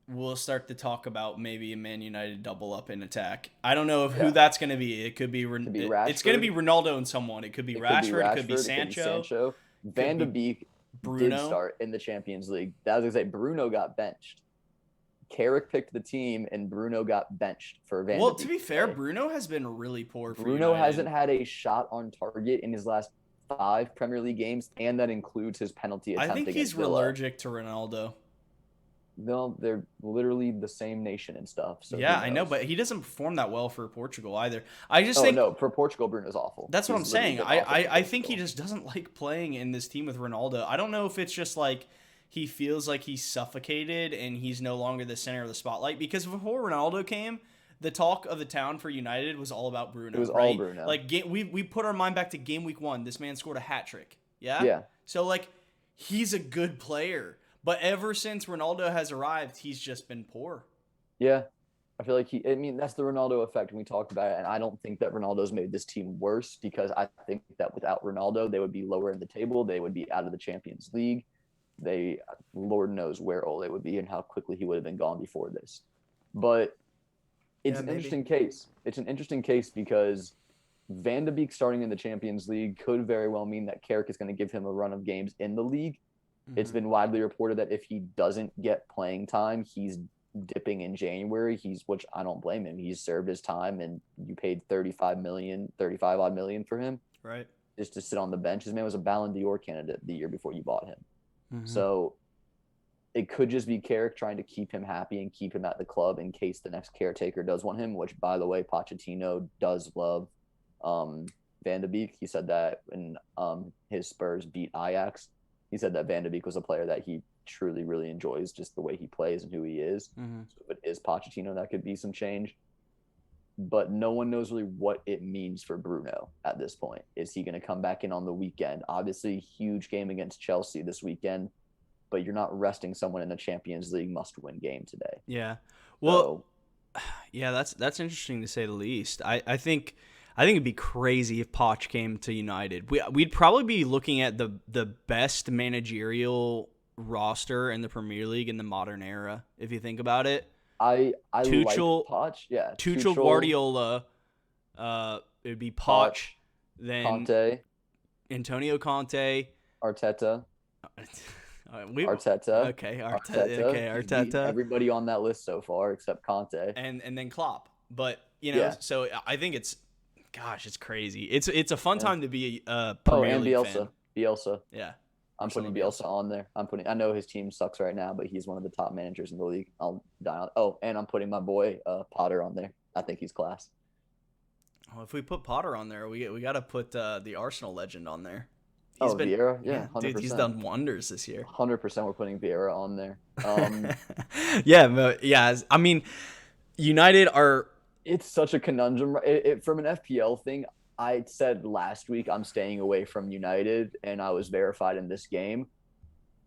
we'll start to talk about maybe a Man United double up in attack. I don't know who that's going to be. It could be Rashford. It's going to be Ronaldo and someone. It could be Rashford. It could be Sancho. Van de Beek Bruno. did start in the Champions League. That was going to say Bruno got benched. Carrick picked the team, and Bruno got benched for Van de Beek. Well, to be fair, Bruno has been really poor for Bruno United. hasn't had a shot on target in his last 5 Premier League games, and that includes his penalty attempt against I think he's allergic to Ronaldo. No, they're literally the same nation and stuff. So yeah, I know, but he doesn't perform that well for Portugal either. I just think no, for Portugal, Bruno's awful. That's what I'm saying. I think he just doesn't like playing in this team with Ronaldo. I don't know if it's just like he feels like he's suffocated and he's no longer the center of the spotlight. Because before Ronaldo came, the talk of the town for United was all about Bruno. It was all Bruno. Like we put our mind back to game week 1. This man scored a hat trick. Yeah. Yeah. So like he's a good player. But ever since Ronaldo has arrived, he's just been poor. Yeah. I feel like that's the Ronaldo effect when we talked about it. And I don't think that Ronaldo's made this team worse because I think that without Ronaldo, they would be lower in the table. They would be out of the Champions League. Lord knows where Ole would be and how quickly he would have been gone before this. But it's an interesting case. It's an interesting case because Van de Beek starting in the Champions League could very well mean that Carrick is going to give him a run of games in the league. It's been widely reported that if he doesn't get playing time, he's dipping in January, which I don't blame him. He's served his time, and you paid 35 odd million for him, Right. just to sit on the bench. His man was a Ballon d'Or candidate the year before you bought him. Mm-hmm. So it could just be Carrick trying to keep him happy and keep him at the club in case the next caretaker does want him, which, by the way, Pochettino does love Van de Beek. He said that when his Spurs beat Ajax. He said that Van de Beek was a player that he truly, really enjoys, just the way he plays and who he is. Mm-hmm. So if it is Pochettino, that could be some change. But no one knows really what it means for Bruno at this point. Is he going to come back in on the weekend? Obviously, huge game against Chelsea this weekend, but you're not resting someone in a Champions League must-win game today. Yeah. Well, yeah, that's interesting to say the least. I think it'd be crazy if Poch came to United. We'd probably be looking at the best managerial roster in the Premier League in the modern era, if you think about it. I Tuchel, like Poch. Yeah. Tuchel, Guardiola, it'd be Poch, then Conte, Antonio Conte, Arteta. Arteta. Okay, Arteta. Everybody on that list so far except Conte. And then Klopp. But, so I think it's crazy. It's a fun time to be a Premier League Bielsa. fan. Bielsa. Yeah. I'm putting Bielsa on there. I know his team sucks right now, but he's one of the top managers in the league. I'll die on. Oh, and I'm putting my boy Potter on there. I think he's class. Well, if we put Potter on there, we got to put the Arsenal legend on there. Vieira? Yeah, 100%. Dude, he's done wonders this year. 100% we're putting Vieira on there. Yeah. I mean, United are... It's such a conundrum. From an FPL thing, I said last week I'm staying away from United, and I was verified in this game.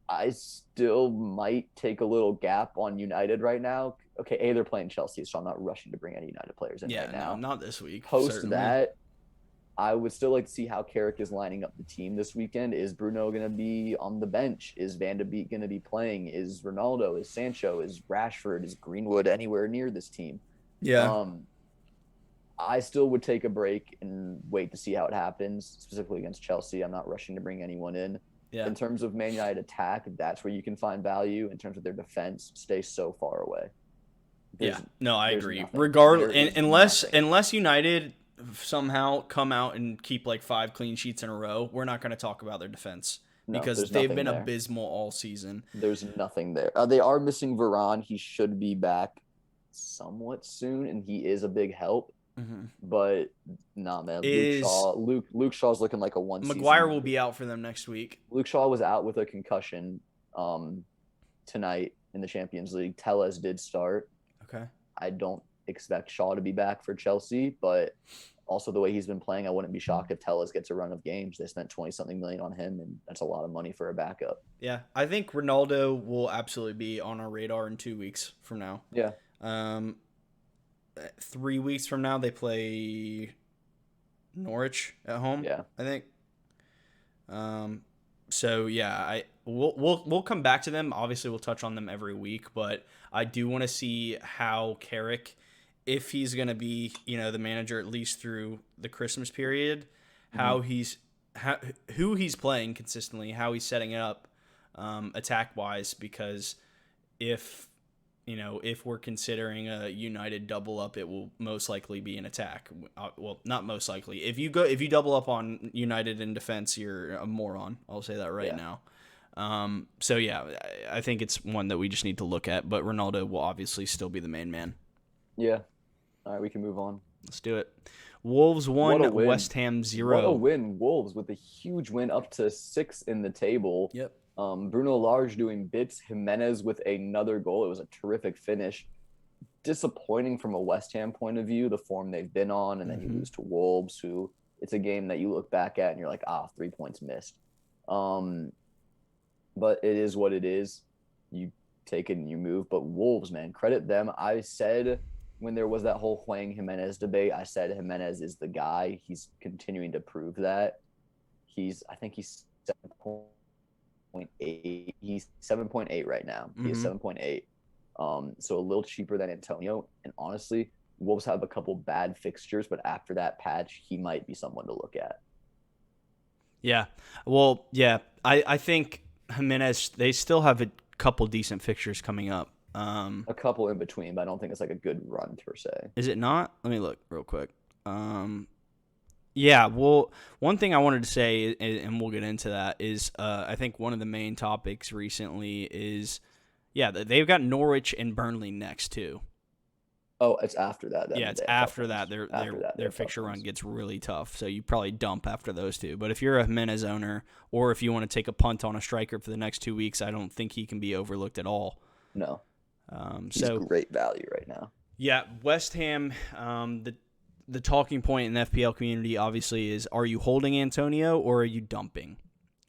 I still might take a little gap on United right now. Okay, they're playing Chelsea, so I'm not rushing to bring any United players in right now. No, not this week. Post certainly. that, I would still like to see how Carrick is lining up the team this weekend. Is Bruno going to be on the bench? Is Van de Beek going to be playing? Is Ronaldo? Is Sancho? Is Rashford? Is Greenwood anywhere near this team? Yeah. I still would take a break and wait to see how it happens, specifically against Chelsea. I'm not rushing to bring anyone in. Yeah. In terms of Man United attack, that's where you can find value. In terms of their defense, stay so far away. I agree. Nothing. Regardless, unless United somehow come out and keep like 5 clean sheets in a row, we're not going to talk about their defense because they've been abysmal all season. There's nothing there. They are missing Varane. He should be back somewhat soon, and he is a big help. Mm-hmm. But nah, man. Luke Shaw's looking like a one. Maguire will be out for them next week. Luke Shaw was out with a concussion tonight in the Champions League. Telles did start. Okay. I don't expect Shaw to be back for Chelsea, but also the way he's been playing, I wouldn't be shocked if Telles gets a run of games. They spent 20-something million on him, and that's a lot of money for a backup. Yeah, I think Ronaldo will absolutely be on our radar in 2 weeks from now. Yeah. 3 weeks from now, they play Norwich at home. Yeah, I think. So yeah, we'll come back to them. Obviously, we'll touch on them every week, but I do want to see how Carrick, if he's going to be, the manager at least through the Christmas period, who he's playing consistently, how he's setting it up, attack wise, because if we're considering a United double up, it will most likely be an attack. Well, not most likely. If you double up on United in defense, you're a moron. I'll say that right now. So yeah, I think it's one that we just need to look at. But Ronaldo will obviously still be the main man. Yeah. All right, we can move on. Let's do it. Wolves 1, West Ham 0. What a win, Wolves, with a huge win up to 6 in the table. Yep. Bruno Lage doing bits, Jimenez with another goal. It was a terrific finish. Disappointing from a West Ham point of view, the form they've been on, and then you lose to Wolves, who it's a game that you look back at and you're like, 3 points missed. But it is what it is. You take it and you move. But Wolves, man, credit them. I said when there was that whole Hwang Jimenez debate, I said Jimenez is the guy. He's continuing to prove that. I think he's 7.8. He's 7.8 right now. He is 7.8. So a little cheaper than Antonio. And honestly, Wolves have a couple bad fixtures, but after that patch, he might be someone to look at. Yeah. Well, yeah. I think Jimenez, they still have a couple decent fixtures coming up. A couple in between, but I don't think it's like a good run per se. Is it not? Let me look real quick. Yeah, well, one thing I wanted to say, and we'll get into that, is I think one of the main topics recently is, they've got Norwich and Burnley next too. Oh, it's after that. Yeah, it's after that. Their fixture run gets really tough, so you probably dump after those two. But if you're a Jimenez owner, or if you want to take a punt on a striker for the next 2 weeks, I don't think he can be overlooked at all. No. He's great value right now. Yeah, West Ham, the talking point in the FPL community obviously is, are you holding Antonio or are you dumping?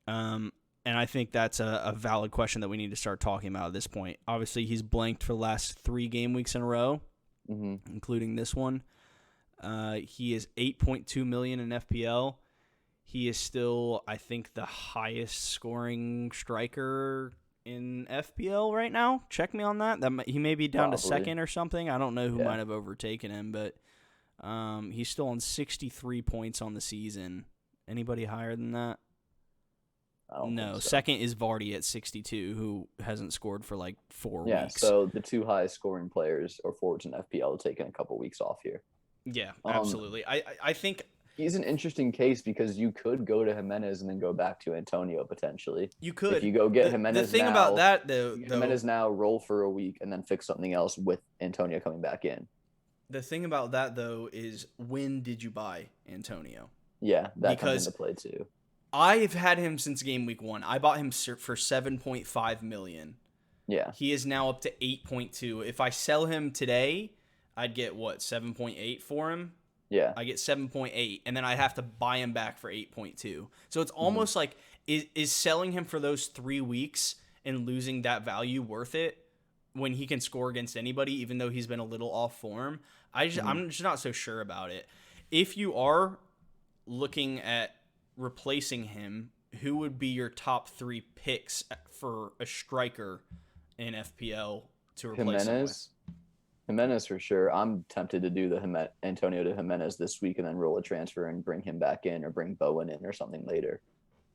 And I think that's a valid question that we need to start talking about at this point. Obviously, he's blanked for the last 3 game weeks in a row, including this one. He is 8.2 million in FPL. He is still, I think, the highest scoring striker in FPL right now. Check me on that. He may be down to second or something. I don't know who might have overtaken him, but he's still on 63 points on the season. Anybody higher than that? No. Second is Vardy at 62, who hasn't scored for like 4 weeks. Yeah, so the 2 highest scoring players or forwards in FPL are taking a couple weeks off here. Yeah, absolutely. I think he's an interesting case because you could go to Jimenez and then go back to Antonio potentially. You could. If you go get Jimenez the thing now, about that, though, Jimenez now, roll for a week, and then fix something else with Antonio coming back in. The thing about that, though, is when did you buy Antonio? Yeah, that comes into play too. I've had him since game week 1. I bought him for 7.5 million. Yeah. He is now up to 8.2. If I sell him today, I'd get 7.8 for him? Yeah. I get 7.8, and then I'd have to buy him back for 8.2. So it's almost like, is selling him for those 3 weeks and losing that value worth it when he can score against anybody, even though he's been a little off form? I'm just not so sure about it. If you are looking at replacing him, who would be your top 3 picks for a striker in FPL to replace him with? Jimenez for sure. I'm tempted to do the Antonio to Jimenez this week and then roll a transfer and bring him back in or bring Bowen in or something later.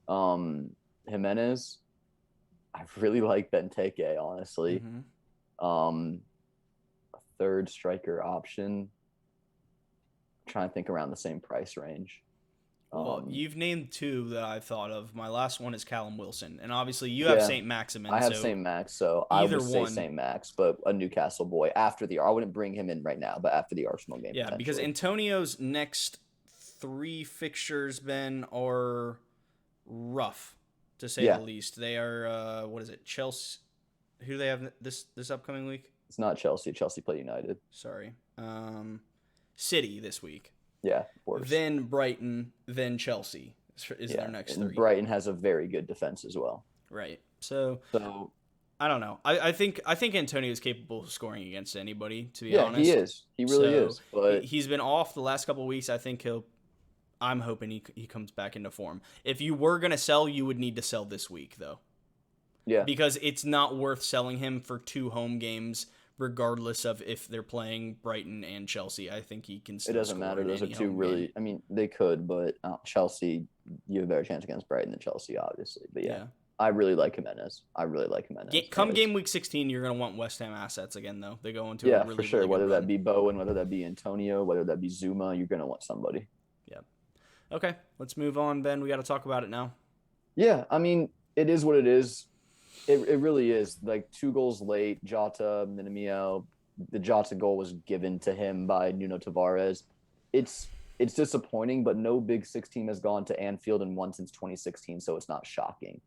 Jimenez, I really like Benteke, honestly. A third striker option. I'm trying to think around the same price range. Well, you've named 2 that I've thought of. My last one is Callum Wilson, and obviously you have St. Maximin. I have St. Max, so I would say St. Max, but a Newcastle boy after I wouldn't bring him in right now, but after the Arsenal game. Yeah, because Antonio's next 3 fixtures, Ben, are rough, to say the least. They are, Chelsea? Who do they have this upcoming week? It's not Chelsea. Chelsea play United. Sorry. City this week. Yeah, of course. Then Brighton, then Chelsea is their next 3. Brighton has a very good defense as well. Right. So I don't know. I think Antonio is capable of scoring against anybody, to be honest. Yeah, he is. He really is. But he's been off the last couple of weeks. I think I'm hoping he comes back into form. If you were going to sell, you would need to sell this week, though. Yeah. Because it's not worth selling him for 2 home games, regardless of if they're playing Brighton and Chelsea. I think he can still score. It doesn't matter. Those are 2 really... I mean, they could, but Chelsea, you have a better chance against Brighton than Chelsea, obviously. But yeah. I really like Jimenez. Come game week 16, you're going to want West Ham assets again, though. They go into a really, for sure. Really whether good that be Bowen, whether that be Antonio, whether that be Zuma, you're going to want somebody. Yeah. Okay, let's move on, Ben. We got to talk about it now. Yeah, I mean, it is what it is. It really is. Like 2 goals late, Jota, Minamino. The Jota goal was given to him by Nuno Tavares. It's disappointing, but no Big Six team has gone to Anfield and won since 2016, so it's not shocking.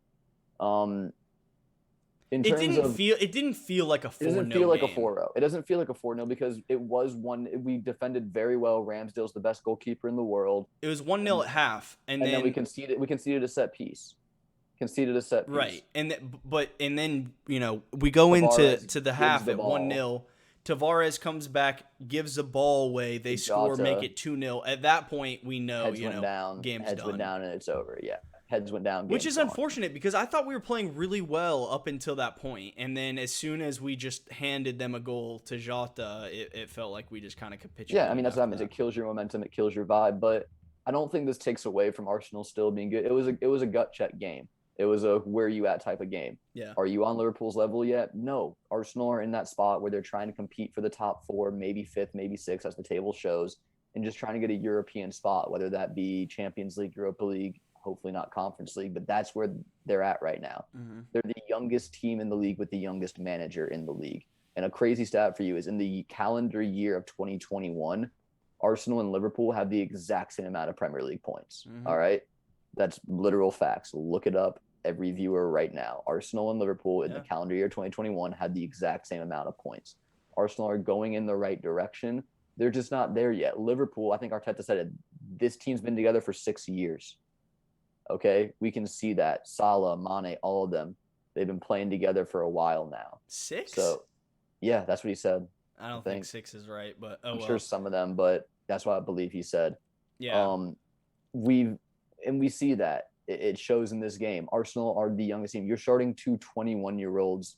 It didn't feel like a 4-0 It doesn't feel like a 4-0. It doesn't feel like a 4-0 because it was one. We defended very well. Ramsdale's the best goalkeeper in the world. It was 1-0 at half, and then we conceded. We conceded a set piece. Right, and then we go Tavares into the half at 1-0. Tavares comes back, gives the ball away. They score, make it 2-0. At that point, we know game's done. Heads went down, and it's over. Yeah. Heads went down. Which is unfortunate because I thought we were playing really well up until that point. And then as soon as we just handed them a goal to Jota, it felt like we just kind of capitulated. Yeah, I mean, that's what happens. It kills your momentum. It kills your vibe. But I don't think this takes away from Arsenal still being good. It was a gut check game. It was a where you at type of game. Yeah. Are you on Liverpool's level yet? No. Arsenal are in that spot where they're trying to compete for the top 4, maybe 5th, maybe 6th, as the table shows, and just trying to get a European spot, whether that be Champions League, Europa League, hopefully not Conference League, but that's where they're at right now. Mm-hmm. They're the youngest team in the league with the youngest manager in the league. And a crazy stat for you is in the calendar year of 2021, Arsenal and Liverpool have the exact same amount of Premier League points. Mm-hmm. All right. That's literal facts. Look it up, every viewer right now. Arsenal and Liverpool in the calendar year 2021 had the exact same amount of points. Arsenal are going in the right direction. They're just not there yet. Liverpool, I think Arteta said it, this team's been together for 6 years. Okay, we can see that. Salah, Mane, all of them, they've been playing together for a while now. 6? So, yeah, that's what he said. I don't think 6 is right, but I'm sure some of them, but that's what I believe he said. Yeah. We see that. It shows in this game. Arsenal are the youngest team. You're starting 2 21-year-olds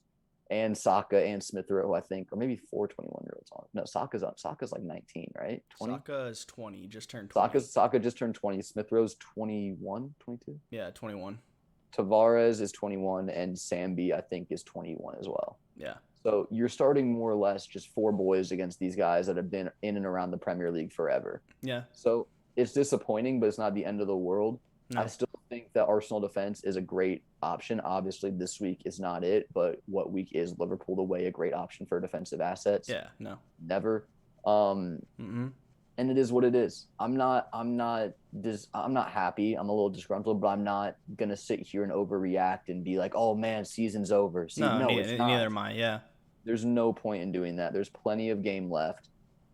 and Saka and Smith Rowe, I think, or maybe 4 21-year-olds on. No, Saka's like 19, right? 20? Saka is 20, just turned 20. Saka just turned 20. Smith Rowe's 21, 22? Yeah, 21. Tavares is 21, and Sambi, I think, is 21 as well. Yeah. So you're starting more or less just 4 boys against these guys that have been in and around the Premier League forever. Yeah. So it's disappointing, but it's not the end of the world. No. I still think that Arsenal defense is a great option. Obviously, this week is not it, but what week is Liverpool away a great option for defensive assets? Yeah, no. Never. And it is what it is. I'm not happy. I'm a little disgruntled, but I'm not gonna sit here and overreact and be like, "Oh man, season's over." It's not. Neither am I. Yeah. There's no point in doing that. There's plenty of game left.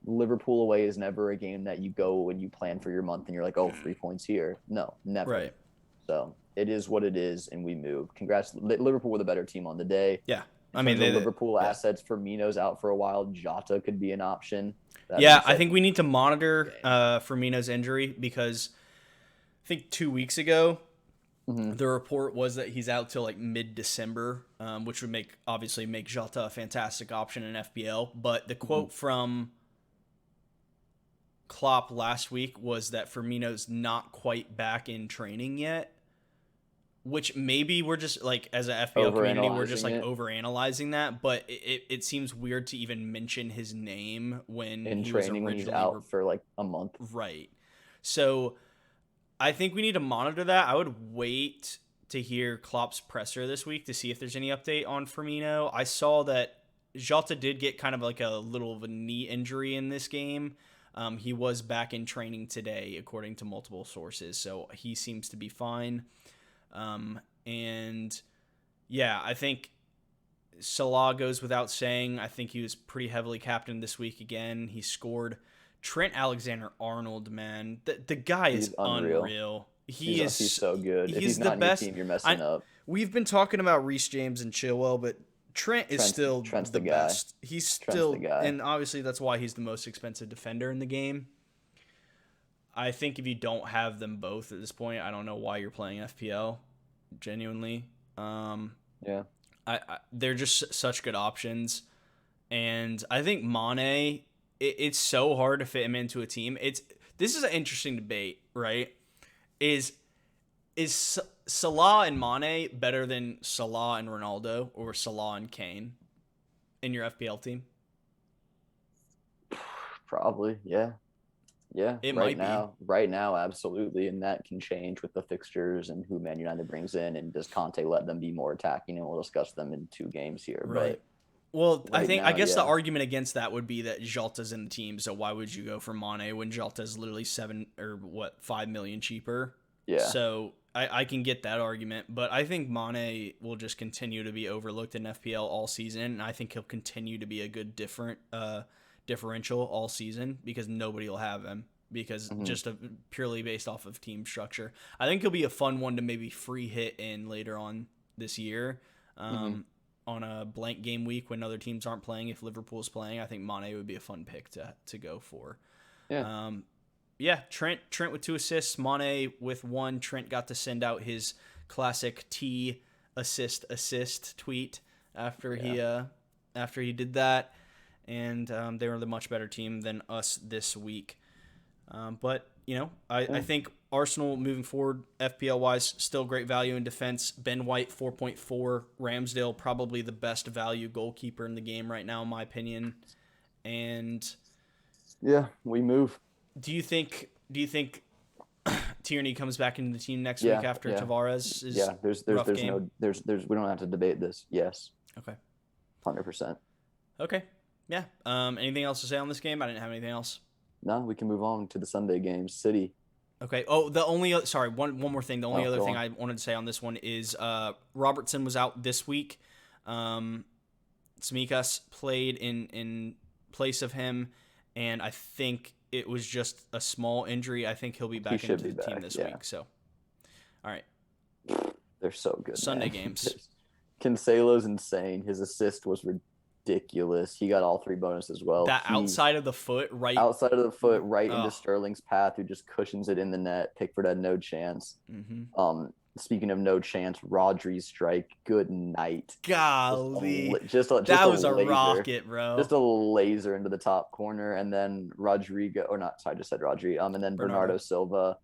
Liverpool away is never a game that you go and you plan for your month and you're like, oh, 3 points here. No, never. Right. So it is what it is, and we move. Congrats. Liverpool were the better team on the day. Yeah. I mean, the Liverpool assets, Firmino's out for a while. Jota could be an option. I think we need to monitor Firmino's injury because I think 2 weeks ago, the report was that he's out till like mid-December, which would obviously make Jota a fantastic option in FPL. But the quote from Klopp last week was that Firmino's not quite back in training yet, which maybe we're just like, as a FPL community, we're just like overanalyzing that. But it seems weird to even mention his name when he's out for like a month. Right. So I think we need to monitor that. I would wait to hear Klopp's presser this week to see if there's any update on Firmino. I saw that Jota did get kind of like a little of a knee injury in this game. He was back in training today, according to multiple sources, so he seems to be fine. And yeah, I think Salah goes without saying. I think he was pretty heavily captained this week again. He scored. Trent Alexander-Arnold, man, the guy is unreal. He's so good. If he's not the best. Your team, you're messing up. We've been talking about Reece James and Chilwell, but Trent's still the best. He's still the guy. And obviously that's why he's the most expensive defender in the game. I think if you don't have them both at this point, I don't know why you're playing FPL, genuinely. Yeah. They're just such good options. And I think Mane, it's so hard to fit him into a team. This is an interesting debate, right? Is Salah and Mane better than Salah and Ronaldo or Salah and Kane in your FPL team? Probably, yeah. Yeah, it might be. Right now, absolutely, and that can change with the fixtures and who Man United brings in, and does Conte let them be more attacking? And we'll discuss them in 2 games here. Right. Well, I guess the argument against that would be that Jota's in the team, so why would you go for Mane when Jota's literally 5 million cheaper? Yeah. So I can get that argument, but I think Mane will just continue to be overlooked in FPL all season, and I think he'll continue to be a good differential all season because nobody will have him because just purely based off of team structure. I think he'll be a fun one to maybe free hit in later on this year on a blank game week when other teams aren't playing. If Liverpool's playing, I think Mane would be a fun pick to go for. Yeah. Trent with 2 assists, Mane with 1. Trent got to send out his classic T assist tweet after he did that. And they were the much better team than us this week. But I think Arsenal moving forward, FPL wise, still great value in defense. Ben White 4.4, Ramsdale probably the best value goalkeeper in the game right now, in my opinion. And yeah, we move. do you think Tierney comes back into the team next Yeah, week after yeah. Tavares is Yeah, there's rough game? we don't have to debate this. Yes, Okay. 100%. Okay. Yeah. Anything else to say on this game? I didn't have anything else. No, we can move on to the Sunday games. City. Okay. Oh, one more thing. The only other go thing on. I wanted to say on this one is Robertson was out this week. Tsimikas played in place of him, and I think it was just a small injury. I think he'll be back into the team this week. So, all right. They're so good. Sunday man. games. Cancelo's insane. His assist was ridiculous. He got all 3 bonuses as well. That outside of the foot, right into Sterling's path, who just cushions it in the net. Pickford had no chance. Mm-hmm. Speaking of no chance, Rodri's strike. Good night. Golly, that was a rocket, bro. Just a laser into the top corner, and then I just said Rodri. And then Bernardo Silva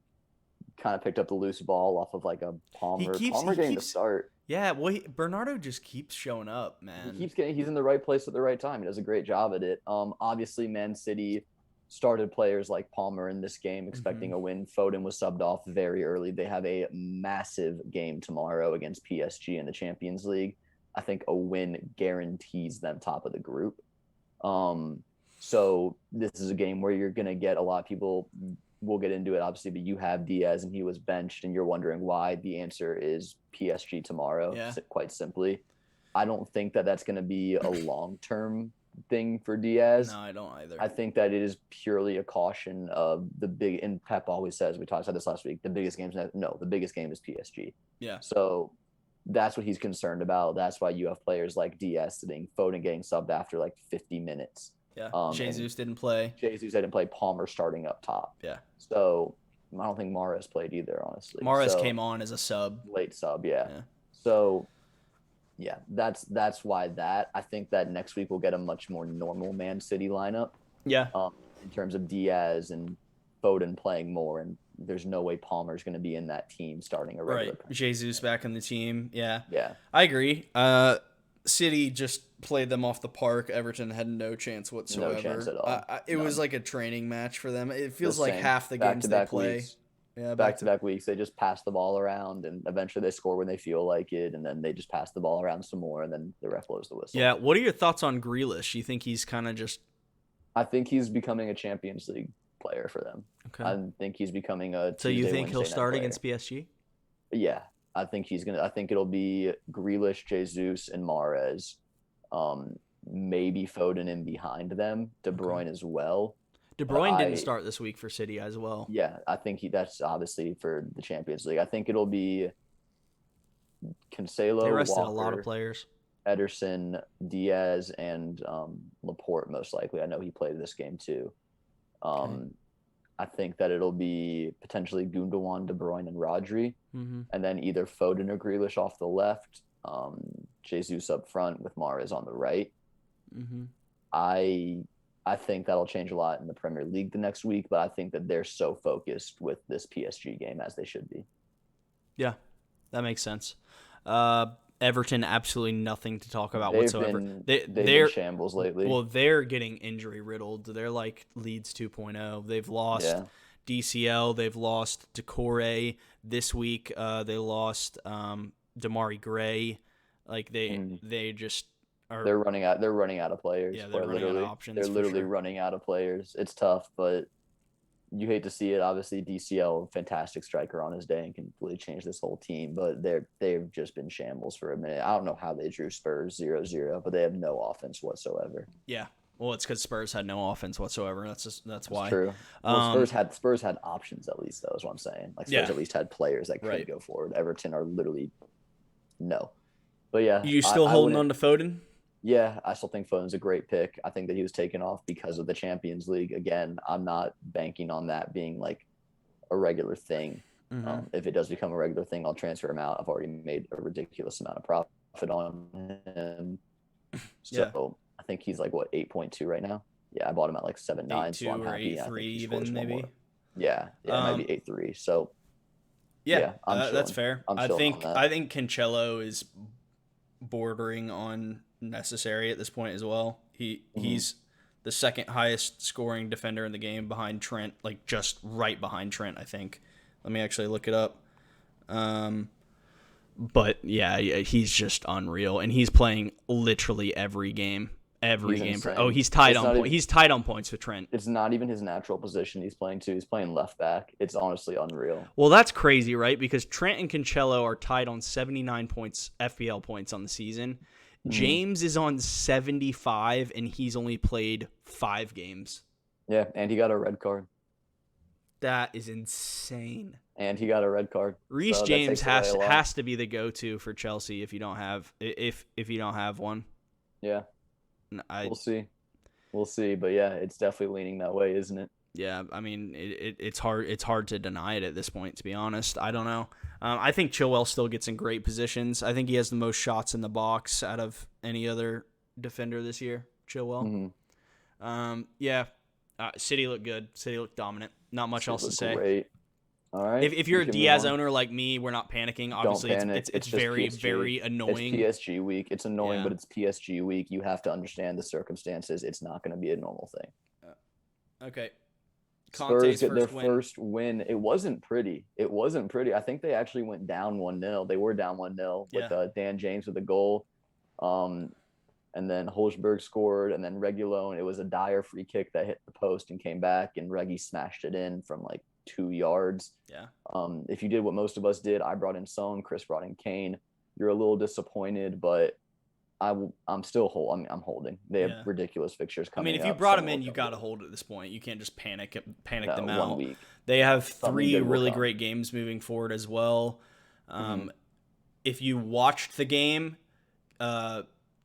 kind of picked up the loose ball off of like a Palmer. Palmer getting the start. Yeah, well, Bernardo just keeps showing up, man. He's in the right place at the right time. He does a great job at it. Obviously, Man City started players like Palmer in this game, expecting a win. Foden was subbed off very early. They have a massive game tomorrow against PSG in the Champions League. I think a win guarantees them top of the group. So this is a game where you're going to get a lot of people. We'll get into it, obviously, but you have Diaz and he was benched and you're wondering why. The answer is PSG tomorrow, quite simply. I don't think that that's going to be a long-term thing for Diaz. No, I don't either. I think that it is purely a caution of and Pep always says, we talked about this last week, the biggest game is PSG. Yeah. So that's what he's concerned about. That's why you have players like Diaz sitting, Foden getting subbed after like 50 minutes. Yeah. Jesus didn't play. Palmer starting up top. Yeah. So I don't think Mara's played either, honestly. Mara's came on as a sub. Late sub, yeah. So yeah, that's why I think that next week we'll get a much more normal Man City lineup. Yeah. In terms of Diaz and Foden playing more, and there's no way Palmer's going to be in that team starting a regular. Right. Jesus back in the team. Yeah. Yeah. I agree. City just played them off the park. Everton had no chance whatsoever. No chance at all. It was like a training match for them. It feels like half the games they play. Weeks. Yeah, back-to-back weeks. They just pass the ball around, and eventually they score when they feel like it, and then they just pass the ball around some more, and then the ref blows the whistle. Yeah. What are your thoughts on Grealish? You think he's kind of just... I think he's becoming a Champions League player for them. Okay. I think he's becoming a So you think he'll start against PSG? Yeah. I think it'll be Grealish, Jesus, and Mahrez. Maybe Foden in behind them. De Bruyne as well. De Bruyne didn't start this week for City as well. Yeah, I think that's obviously for the Champions League. I think it'll be Cancelo, they rested Walker, a lot of players. Ederson, Diaz, and Laporte most likely. I know he played this game too. Okay. I think that it'll be potentially Gundogan, De Bruyne, and Rodri, and then either Foden or Grealish off the left, Jesus up front with Mahrez on the right. I think that'll change a lot in the Premier League the next week, but I think that they're so focused with this PSG game as they should be. Yeah, that makes sense. Everton, absolutely nothing to talk about whatsoever. They've been shambles lately. Well, they're getting injury riddled. They're like Leeds 2.0. They've lost DCL. They've lost Decore. This week, they lost Damari Gray. Like they just are. They're running out of players. Yeah, they're running out of options. They're literally running out of players. It's tough, but you hate to see it. Obviously, DCL, fantastic striker on his day and can really change this whole team, but they've just been shambles for a minute. I don't know how they drew Spurs 0-0, but they have no offense whatsoever. Yeah. Well, it's because Spurs had no offense whatsoever. That's why. True. Well, Spurs had options at least, though, is what I'm saying. Like Spurs at least had players that could go forward. Everton are literally no. But yeah. You still holding on to Foden? Yeah, I still think Foden's a great pick. I think that he was taken off because of the Champions League. Again, I'm not banking on that being like a regular thing. If it does become a regular thing, I'll transfer him out. I've already made a ridiculous amount of profit on him. So I think he's like, 8.2 right now? Yeah, I bought him at like 7.9, so I'm happy. 8.2 or 8.3 even, maybe. Yeah, it might be 8-3. So Yeah, yeah, I'm that's chilling. fair. I'm I chilling on think that. I think Cancelo is bordering on necessary at this point as well. Hmm. He's the second highest scoring defender in the game behind Trent, like just right behind Trent, I think. Let me actually look it up. Um, but yeah, he's just unreal, and he's playing literally every game. Every He's game. insane. He's tied It's on not point. even He's tied on points with Trent. it's not even his natural position he's playing to. He's playing left back. It's honestly unreal. Well, that's crazy, right? Because Trent and Cancelo are tied on 79 points, FPL points on the season. Hmm. James is on 75, and he's only played 5 games. Yeah, and he got a red card. That is insane. And he got a red card. Reece So that James takes away a lot. has to be the go-to for Chelsea if you don't have one. Yeah, I we'll see. We'll see. But yeah, it's definitely leaning that way, isn't it? Yeah, I mean it's hard to deny it at this point, to be honest. I don't know. I think Chilwell still gets in great positions. I think he has the most shots in the box out of any other defender this year. Chilwell. Hmm. Yeah. City looked good. City looked dominant. Not much else to say. Great. All right. If you're we a can move Diaz on. owner like me, we're not panicking. Don't Obviously, panic. it's just very PSG. very annoying. It's PSG week. It's annoying, Yeah. but it's PSG week. You have to understand the circumstances. It's not going to be a normal thing. Okay. Spurs Conte's get their first win. first win. It wasn't pretty. I think they actually went down 1-0. They were down 1-0 with Dan James with a goal. And then Holzberg scored, and then Reguilon. It was a dire free kick that hit the post and came back, and Reggie smashed it in from like 2 yards. Yeah. If you did what most of us did, I brought in Son, Chris brought in Kane. You're a little disappointed, but I'm still I'm holding. They have ridiculous fixtures coming. I mean, if you brought them in, you got to hold at this point. You can't just panic them out. 1 week. They have Something 3 good will really come. great games moving forward as well. If you watched the game,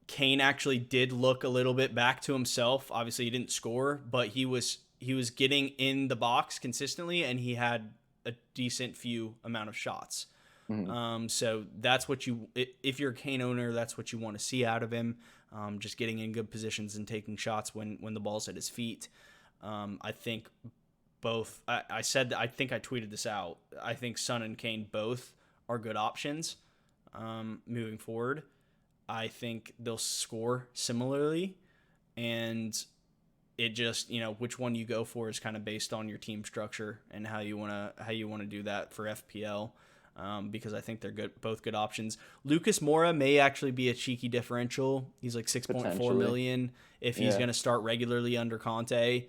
Kane actually did look a little bit back to himself. Obviously, he didn't score, but he was getting in the box consistently, and he had a decent few amount of shots. So that's what if you're a Kane owner, that's what you want to see out of him. Just getting in good positions and taking shots when the ball's at his feet. I think both. I said I think I tweeted this out. I think Son and Kane both are good options moving forward. I think they'll score similarly, and it just which one you go for is kind of based on your team structure and how you want to do that for FPL. Because I think they're both good options. Lucas Mora may actually be a cheeky differential. He's like 6.4 million. If he's going to start regularly under Conte,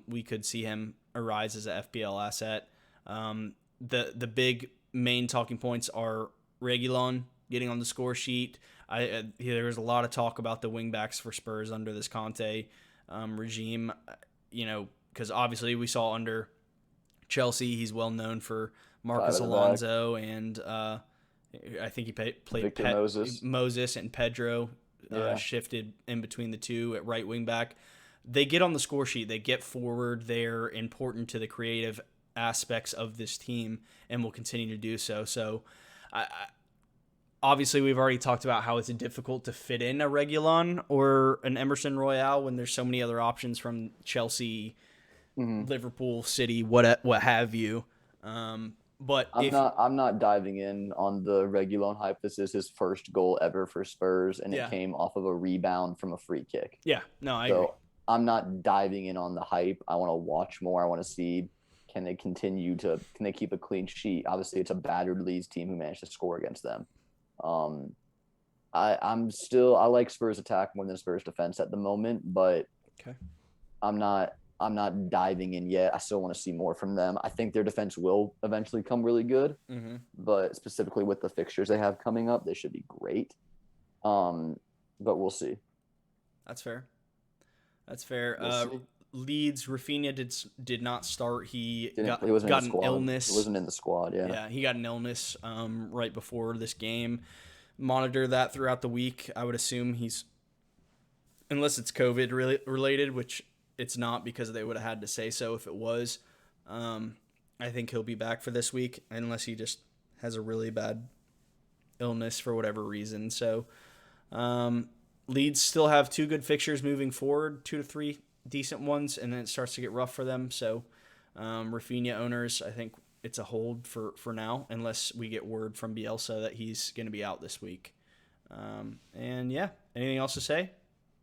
we could see him arise as a FPL asset. The big main talking points are Reguilon getting on the score sheet. There was a lot of talk about the wingbacks for Spurs under this Conte regime. Because obviously we saw under Chelsea, he's well known for Marcus Alonso, and I think he played Moses and Pedro shifted in between the two at right wing back. They get on the score sheet. They get forward. They're important to the creative aspects of this team and will continue to do so. So, obviously, we've already talked about how it's difficult to fit in a Reguilon or an Emerson Royale when there's so many other options from Chelsea, Liverpool, City, what have you. But I'm not diving in on the Reguilon hype. This is his first goal ever for Spurs, and it came off of a rebound from a free kick. Yeah, no, I agree. I'm not diving in on the hype. I want to watch more. I want to see can they keep a clean sheet. Obviously, it's a battered Leeds team who managed to score against them. I like Spurs attack more than Spurs defense at the moment, but I'm not diving in yet. I still want to see more from them. I think their defense will eventually come really good, but specifically with the fixtures they have coming up, they should be great. But we'll see. That's fair. Leeds, Rafinha did not start. He got an illness. He wasn't in the squad. Yeah, he got an illness right before this game. Monitor that throughout the week. I would assume unless it's COVID related, which it's not because they would have had to say so if it was. I think he'll be back for this week unless he just has a really bad illness for whatever reason. So Leeds still have 2 good fixtures moving forward, 2 to 3 decent ones, and then it starts to get rough for them. So Rafinha owners, I think it's a hold for now, unless we get word from Bielsa that he's going to be out this week. And yeah, anything else to say?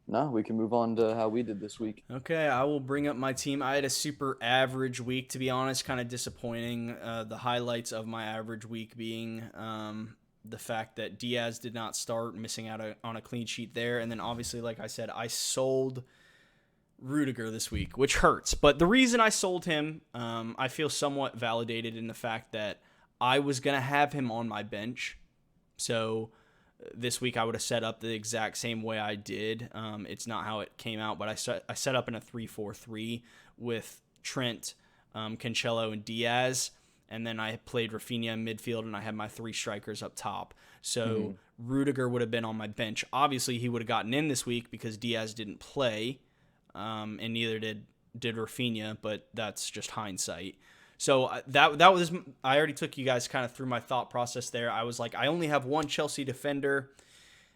No, we can move on to how we did this week. Okay, I will bring up my team. I had a super average week, to be honest, kind of disappointing. The highlights of my average week being the fact that Diaz did not start, missing out on a clean sheet there. And then obviously, like I said, I sold Rudiger this week, which hurts. But the reason I sold him, I feel somewhat validated in the fact that I was going to have him on my bench. So this week I would have set up the exact same way I did. It's not how it came out, but I set up in a 3-4-3 with Trent, Cancelo, and Diaz. And then I played Rafinha in midfield, and I had my 3 strikers up top. So Rudiger would have been on my bench. Obviously, he would have gotten in this week because Diaz didn't play, and neither did Rafinha, but that's just hindsight. So that was, I already took you guys kind of through my thought process there. I was like, I only have one Chelsea defender.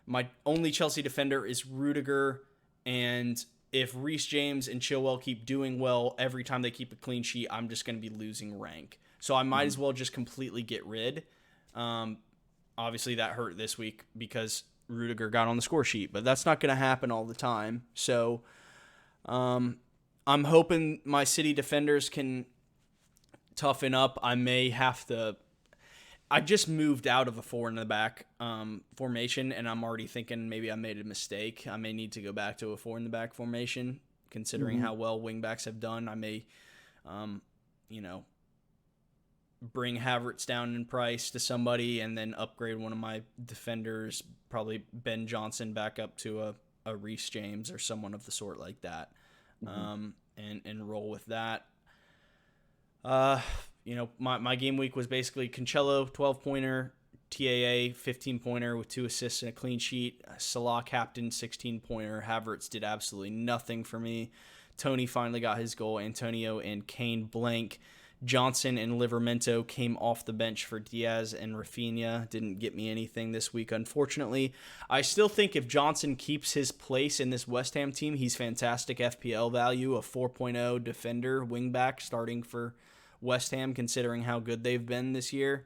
My only Chelsea defender is Rudiger, and if Reece James and Chilwell keep doing well every time they keep a clean sheet, I'm just going to be losing rank. So I might as well just completely get rid. Obviously, that hurt this week because Rudiger got on the score sheet, but that's not going to happen all the time. So I'm hoping my City defenders can toughen up. I may have to. I just moved out of a 4 in the back formation, and I'm already thinking maybe I made a mistake. I may need to go back to a 4 in the back formation, considering how well wingbacks have done. I may, bring Havertz down in price to somebody and then upgrade one of my defenders, probably Ben Johnson, back up to a Reece James or someone of the sort like that, and roll with that. My game week was basically Cancelo, 12-pointer, TAA, 15-pointer with 2 assists and a clean sheet. Salah, captain, 16-pointer. Havertz did absolutely nothing for me. Tony finally got his goal. Antonio and Kane blank. Johnson and Livramento came off the bench for Diaz and Rafinha. Didn't get me anything this week, unfortunately. I still think if Johnson keeps his place in this West Ham team, he's fantastic FPL value, a 4.0 defender, wingback, starting for West Ham, considering how good they've been this year.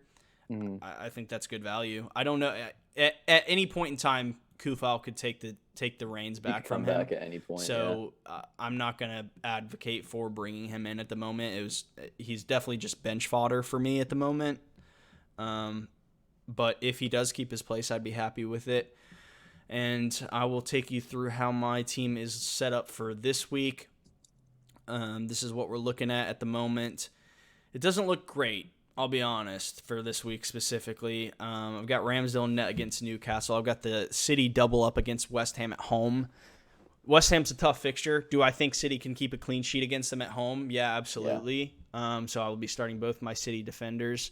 I think that's good value. I don't know. At any point in time, Kufal could take the reins back from him. Back at any point. So I'm not going to advocate for bringing him in at the moment. He's definitely just bench fodder for me at the moment. But if he does keep his place, I'd be happy with it. And I will take you through how my team is set up for this week. This is what we're looking at the moment. It doesn't look great, I'll be honest, for this week specifically. I've got Ramsdale net against Newcastle. I've got the City double up against West Ham at home. West Ham's a tough fixture. Do I think City can keep a clean sheet against them at home? Yeah, absolutely. Yeah. So I will be starting both my City defenders,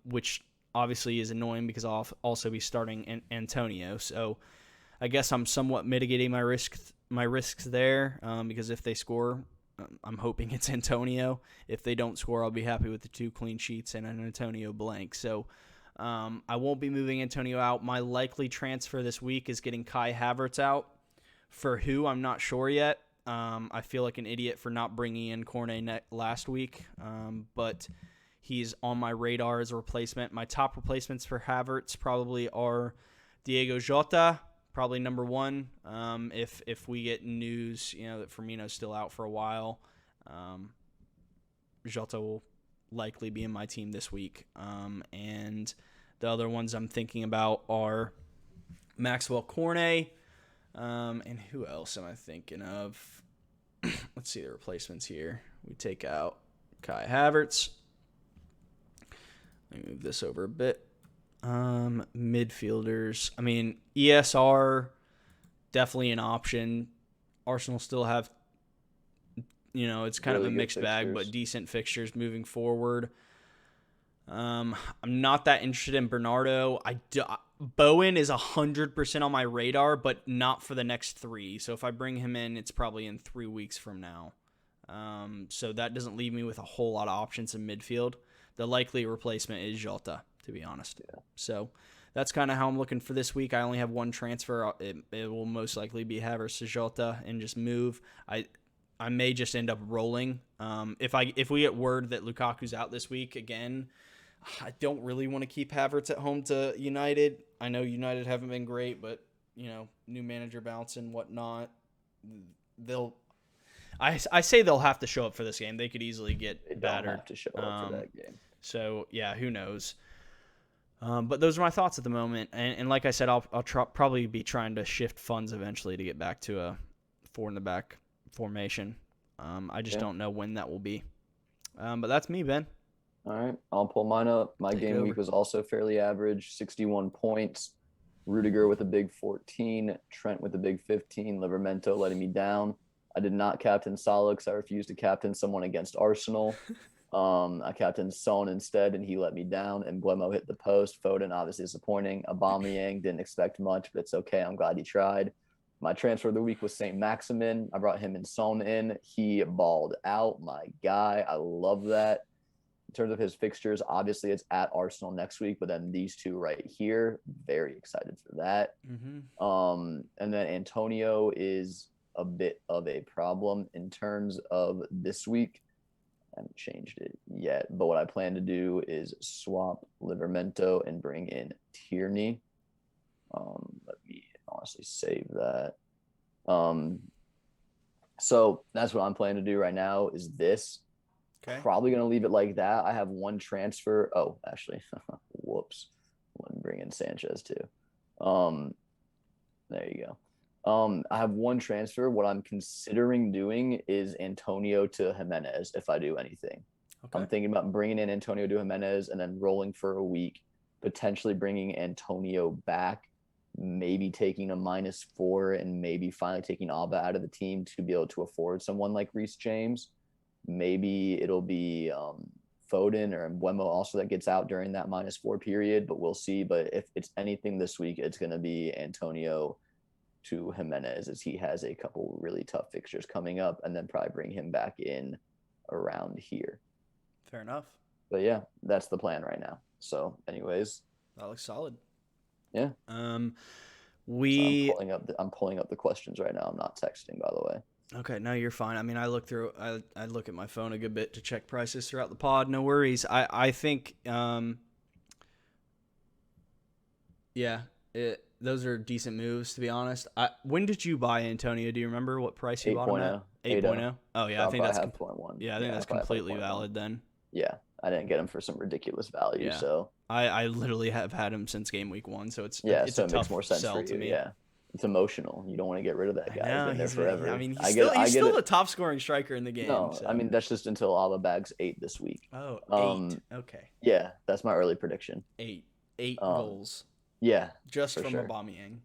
which obviously is annoying because I'll also be starting Antonio. So I guess I'm somewhat mitigating my risks there because if they score, I'm hoping it's Antonio. If they don't score, I'll be happy with the 2 clean sheets and an Antonio blank. So I won't be moving Antonio out. My likely transfer this week is getting Kai Havertz out. For who, I'm not sure yet. I feel like an idiot for not bringing in Cornet last week, but he's on my radar as a replacement. My top replacements for Havertz probably are Diego Jota, probably number 1. If we get news, that Firmino's still out for a while, Jota will likely be in my team this week. And the other ones I'm thinking about are Maxwell Cornet, and who else am I thinking of? Let's see the replacements here. We take out Kai Havertz. Let me move this over a bit. Midfielders. I mean, ESR, definitely an option. Arsenal still have, it's kind really of a mixed bag, but decent fixtures moving forward. I'm not that interested in Bernardo. Bowen is 100% on my radar, but not for the next 3. So if I bring him in, it's probably in 3 weeks from now. So that doesn't leave me with a whole lot of options in midfield. The likely replacement is Jota, to be honest. Yeah. So that's kind of how I'm looking for this week. I only have one transfer. It will most likely be Havertz to Jota and just move. I may just end up rolling. If we get word that Lukaku's out this week again, I don't really want to keep Havertz at home to United. I know United haven't been great, but new manager bounce and whatnot. I say they'll have to show up for this game. They could easily get battered. Don't have to show up for that game. So yeah, who knows? But those are my thoughts at the moment. And like I said, I'll probably be trying to shift funds eventually to get back to a 4 in the back formation. I just don't know when that will be. But that's me, Ben. All right, I'll pull mine up. My game week was also fairly average, 61 points. Rudiger with a big 14, Trent with a big 15, Livramento letting me down. I did not captain Salah because I refused to captain someone against Arsenal. I captained Son instead, and he let me down. And Mbeumo hit the post. Foden, obviously disappointing. Aubameyang, didn't expect much, but it's okay. I'm glad he tried. My transfer of the week was St. Maximin. I brought him and Son in. He balled out. My guy. I love that. In terms of his fixtures, obviously it's at Arsenal next week, but then these two right here, very excited for that. And then Antonio is a bit of a problem in terms of this week. I haven't changed it yet, but what I plan to do is swap Livramento and bring in Tierney. Let me honestly save that. So that's what I'm planning to do right now is this. Okay. Probably going to leave it like that. I have one transfer. Oh, actually, whoops. Let me bring in Sanchez too. There you go. I have one transfer. What I'm considering doing is Antonio to Jimenez if I do anything. Okay. I'm thinking about bringing in Antonio to Jimenez and then rolling for a week, potentially bringing Antonio back, maybe taking a -4 and maybe finally taking Alba out of the team to be able to afford someone like Reece James. Maybe it'll be Foden or Mbeumo also that gets out during that -4 period, but we'll see. But if it's anything this week, it's going to be Antonio to Jimenez as he has a couple really tough fixtures coming up, and then probably bring him back in around here. Fair enough. But yeah, that's the plan right now. So anyways. That looks solid. Yeah. So I'm pulling up the questions right now. I'm not texting, by the way. Okay, no, you're fine. I mean, I look at my phone a good bit to check prices throughout the pod. No worries. I think, those are decent moves, to be honest. When did you buy Antonio? Do you remember what price you bought him at? 8.0. Oh, yeah, I think that's completely valid then. Yeah, I didn't get him for some ridiculous value, so. I literally have had him since game week 1, so it's so a it tough makes more sense sell for you. to me. Yeah. It's emotional. You don't want to get rid of that guy. He's been there forever. I mean, he's still the top scoring striker in the game. No, so. I mean, that's just until Alba bags 8 this week. Oh, 8. Okay. Yeah, that's my early prediction. 8 goals. Yeah. Just from Aubameyang.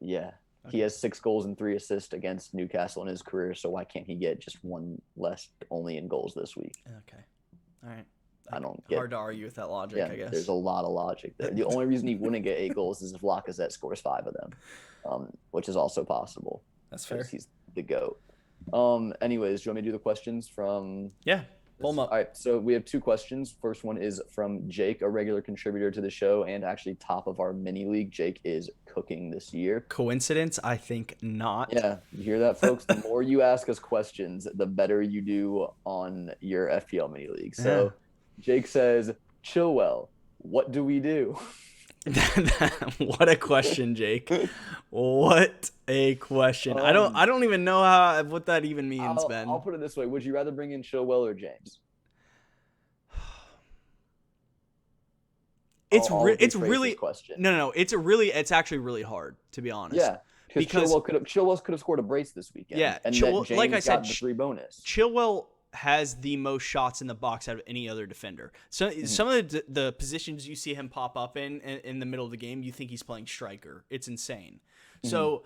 Yeah. Okay. He has 6 goals and 3 assists against Newcastle in his career, so why can't he get just one less only in goals this week? Okay. All right. I don't get hard to argue with that logic, I guess. There's a lot of logic there. The only reason he wouldn't get 8 goals is if Lacazette scores 5 of them, which is also possible. That's fair. He's the GOAT. Anyways, do you want me to do the questions from... Yeah, pull them up. All right, so we have 2 questions. First one is from Jake, a regular contributor to the show and actually top of our mini league. Jake is cooking this year. Coincidence? I think not. Yeah, you hear that, folks? The more you ask us questions, the better you do on your FPL mini league. So... Yeah. Jake says, Chilwell, what do we do? What a question, Jake. What a question. I don't even know what that even means, Ben. I'll put it this way. Would you rather bring in Chilwell or James? It's really question. No. It's actually really hard, to be honest. Yeah. Because Chilwell could have scored a brace this weekend. Yeah. And James like I said, got the 3 bonus. Chilwell has the most shots in the box out of any other defender. So some of the positions you see him pop up in the middle of the game, you think he's playing striker. It's insane. So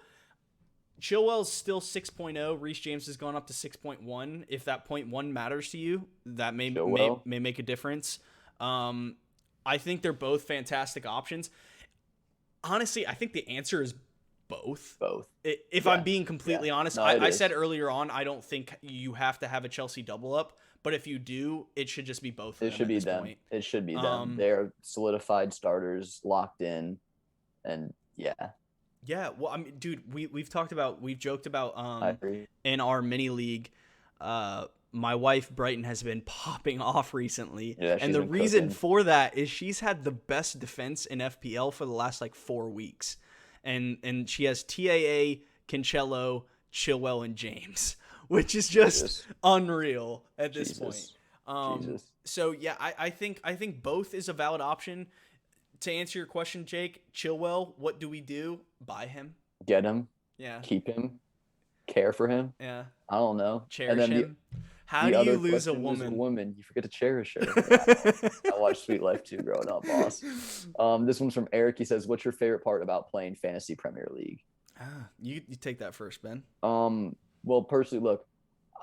Chilwell's still 6.0. Reece James has gone up to 6.1. If that 0.1 matters to you, that may make a difference. I think they're both fantastic options. Honestly, I think the answer is both. If I'm being completely honest, I said earlier on, I don't think you have to have a Chelsea double up, but if you do, it should just be both. It should be them. It should be them. They're solidified starters, locked in, and Yeah, well, I mean, dude, we've joked about I agree. in our mini league, my wife Brighton has been popping off recently, Yeah, and she's the been reason cooking. for that is she's had the best defense in FPL for the last like 4 weeks, and she has TAA, Cancelo, Chilwell, and James, which is just Jesus. unreal at this Jesus. point. Jesus. So yeah, I think both is a valid option. To answer your question, Jake, Chilwell, what do we do? Buy him. Get him, Yeah. keep him, care for him. Yeah. I don't know. Cherish And then him. How the do you other lose a question is woman? You forget to cherish her. Yeah, I watched Sweet Life 2 growing up, boss. This one's from Eric. He says, "What's your favorite part about playing Fantasy Premier League?" You take that first, Ben. Well, personally, look,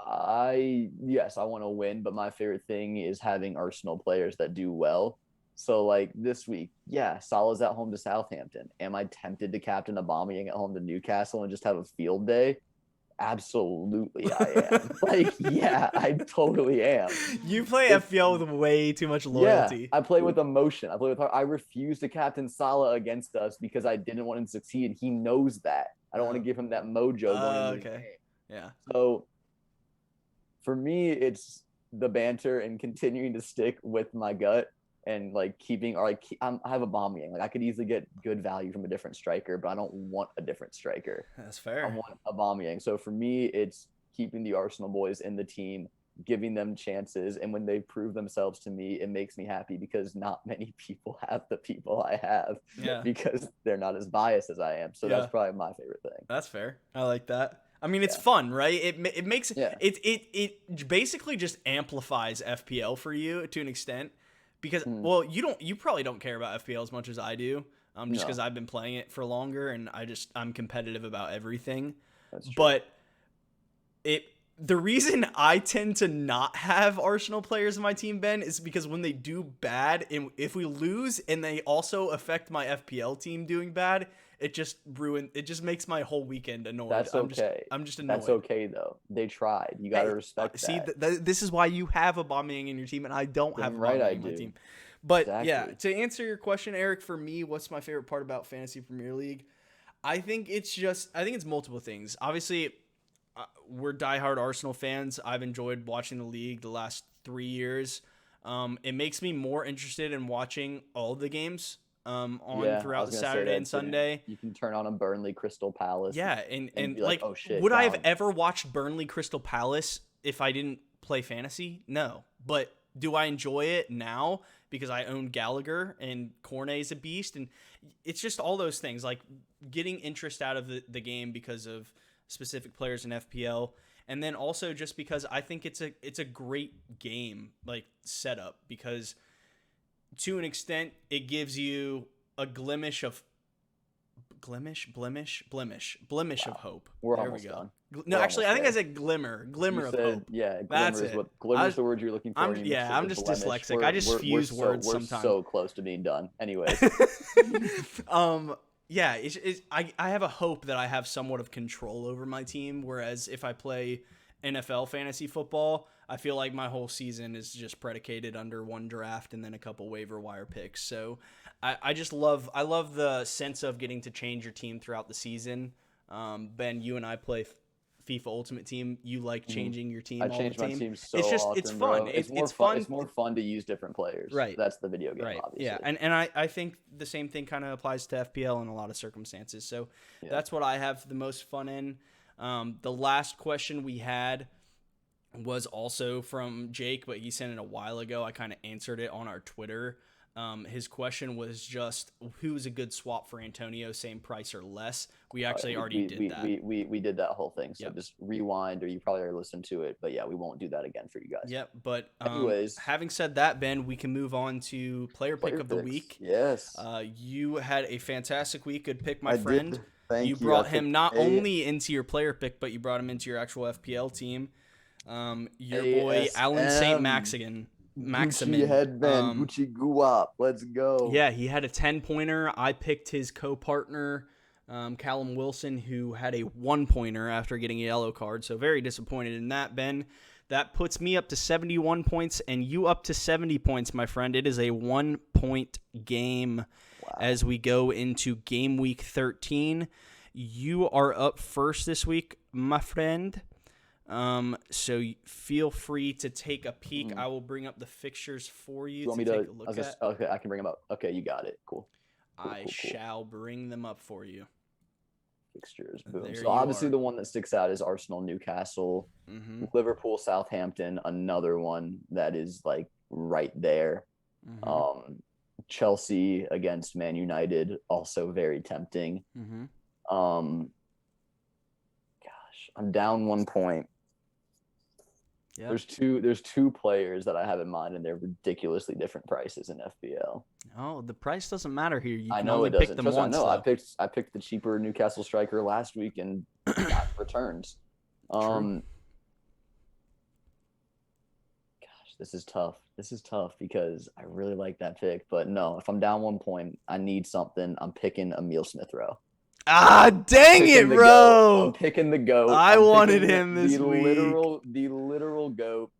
I want to win, but my favorite thing is having Arsenal players that do well. So like this week, yeah, Salah's at home to Southampton. Am I tempted to captain Aubameyang at home to Newcastle and just have a field day? Absolutely, I am. Like, yeah, I totally am. You play FPL with way too much loyalty. Yeah, I play with emotion. I play with heart. I refuse to captain Salah against us because I didn't want him to succeed. He knows that. I don't want to give him that mojo going into the game. Yeah. So for me, it's the banter and continuing to stick with my gut and like keeping or like I have a Aubameyang. Like I could easily get good value from a different striker, but I don't want a different striker. That's fair. I want a Aubameyang. So for me, it's keeping the Arsenal boys in the team, giving them chances, and when they prove themselves to me, it makes me happy because not many people have the people I have because they're not as biased as I am. So that's probably my favorite thing. That's fair. I like that. I mean, it's fun, right? It makes it basically just amplifies FPL for you to an extent because well, you probably don't care about FPL as much as I do, just because I've been playing it for longer and I'm competitive about everything. That's true. But the reason I tend to not have Arsenal players in my team, Ben, is because when they do bad, and if we lose and they also affect my FPL team doing bad, it just makes my whole weekend annoying. That's okay. I'm just annoyed. That's okay though. They tried. You got to respect that. See, this is why you have Aubameyang in your team and I don't have Aubameyang in my team. But yeah, to answer your question, Eric, for me, what's my favorite part about Fantasy Premier League? I think it's multiple things. Obviously, we're diehard Arsenal fans. I've enjoyed watching the league the last 3 years. It makes me more interested in watching all the games throughout the Saturday and Sunday. You can turn on a Burnley Crystal Palace. Yeah, and like, oh shit, would I have ever watched Burnley Crystal Palace if I didn't play fantasy? No. But do I enjoy it now because I own Gallagher and Cornet's a beast? And it's just all those things, like getting interest out of the game because of specific players in FPL, and then also just because I think it's a great game like setup, because to an extent it gives you a blemish of hope. We're almost done. No, actually, I think I said glimmer of hope. Yeah, that's it. It. Glimmer's the word you're looking for. I'm just dyslexic. I just fuse words sometimes. We're so close to being done. Anyways. Yeah, I have a hope that I have somewhat of control over my team, whereas if I play NFL fantasy football, I feel like my whole season is just predicated under one draft and then a couple waiver wire picks. So I love the sense of getting to change your team throughout the season. Ben, you and I play FIFA Ultimate Team. You like changing your team all the time. I change my team so often, it's fun. It's fun. It's more fun to use different players. Right. That's the video game, obviously. Yeah, and I think the same thing kind of applies to FPL in a lot of circumstances. So that's what I have the most fun in. The last question we had was also from Jake, but he sent it a while ago. I kind of answered it on our Twitter. His question was just, who's a good swap for Antonio, same price or less? We actually already did that. We did that whole thing. So just rewind, or you probably already listened to it. But yeah, we won't do that again for you guys. Yep. But anyways, having said that, Ben, we can move on to player pick of the week. Yes. You had a fantastic week. Good pick, my friend. Thank you. You brought him not only into your player pick, but you brought him into your actual FPL team. Your boy Alan St. Maximin. Gucci headband, Gucci guap. Let's go. Yeah, he had a 10-pointer. I picked his co-partner, Callum Wilson, who had a 1-pointer after getting a yellow card. So very disappointed in that, Ben. That puts me up to 71 points and you up to 70 points, my friend. It is a 1-point game. as we go into game week 13. You are up first this week, my friend. So feel free to take a peek. I will bring up the fixtures for you to take a look at. Okay, I can bring them up. Okay, you got it. Cool. I shall bring them up for you. Fixtures. Boom. There So you obviously are. the one that sticks out is Arsenal, Newcastle, Liverpool, Southampton, another one that is like right there. Chelsea against Man United, also very tempting. Gosh, I'm down 1 point. Yep. There's two players that I have in mind, and they're ridiculously different prices in FPL. Oh, the price doesn't matter here. You I can know only it doesn't. pick them Trust once. I picked the cheaper Newcastle striker last week and got returns. True. Gosh, this is tough. This is tough because I really like that pick, but no, if I'm down 1 point, I need something. I'm picking Emile Smith-Rowe. Ah, dang it, bro! I'm picking the GOAT. I wanted him this week. The literal GOAT.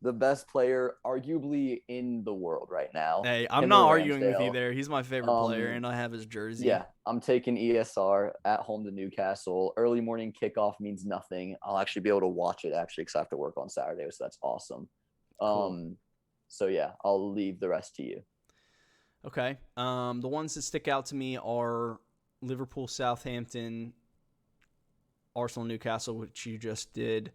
The best player, arguably, in the world right now. Hey, I'm not arguing with you there. He's my favorite player, and I have his jersey. Yeah, I'm taking ESR at home to Newcastle. Early morning kickoff means nothing. I'll actually be able to watch it, because I have to work on Saturday, so that's awesome. Cool. So, yeah, I'll leave the rest to you. Okay. The ones that stick out to me are Liverpool, Southampton, Arsenal, Newcastle, which you just did.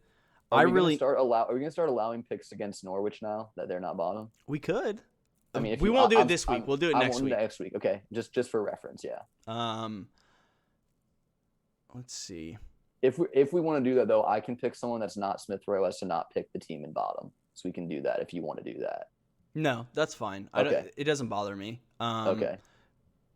Are we going to start allowing picks against Norwich now that they're not bottom? We could. I mean, we won't do it this week. We'll do it next week. Next week. Okay, just for reference, yeah. Let's see. If we want to do that though, I can pick someone that's not Smith-Rowe as to not pick the team in bottom. So we can do that if you want to do that. No, that's fine. Okay. It doesn't bother me. Okay.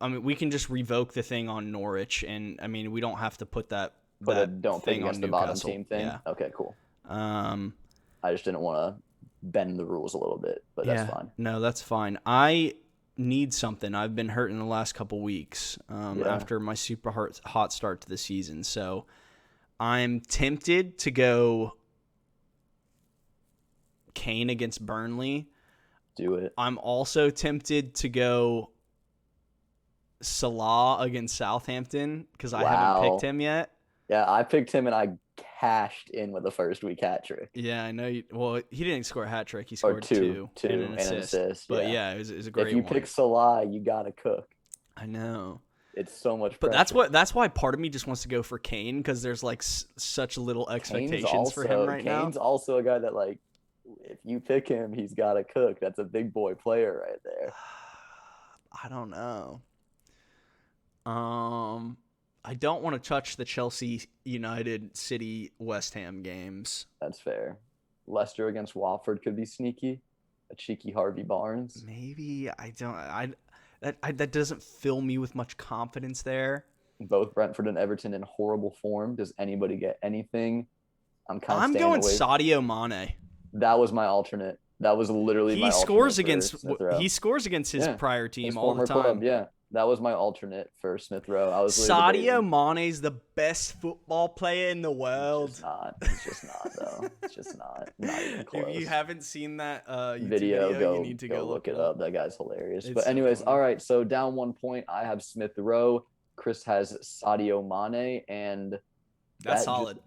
I mean, we can just revoke the thing on Norwich, and I mean, we don't have to put that don't thing pick against on the Newcastle. bottom team thing. Yeah. Okay, cool. I just didn't want to bend the rules a little bit, but that's fine. No, that's fine. I need something. I've been hurt in the last couple weeks after my super hot start to the season, so I'm tempted to go Kane against Burnley. Do it. I'm also tempted to go Salah against Southampton because I haven't picked him yet. Yeah, I picked him and I cashed in with the first week hat trick. Yeah, I know. Well, he didn't score a hat trick. He scored two and an assist. But yeah, it was a great one. If you pick Salah, you gotta cook. I know. It's so much pressure. But that's why part of me just wants to go for Kane because there's like such little expectations for him right now. Kane's also a guy that like, if you pick him, he's gotta cook. That's a big boy player right there. I don't know. I don't want to touch the Chelsea, United, City, West Ham games. That's fair. Leicester against Watford could be sneaky. A cheeky Harvey Barnes. Maybe. That doesn't fill me with much confidence there. Both Brentford and Everton in horrible form. Does anybody get anything? I'm going Sadio Mane. That was my alternate. That was literally my alternate. He scores against his prior team all the time. Club, yeah. That was my alternate for Smith-Rowe. Sadio Mane's the best football player in the world. It's just not though. It's just not. Not even close. If you haven't seen that video, you need to go look it up. That guy's hilarious. But anyways, all right. So down 1 point, I have Smith-Rowe. Chris has Sadio Mane, and that's solid.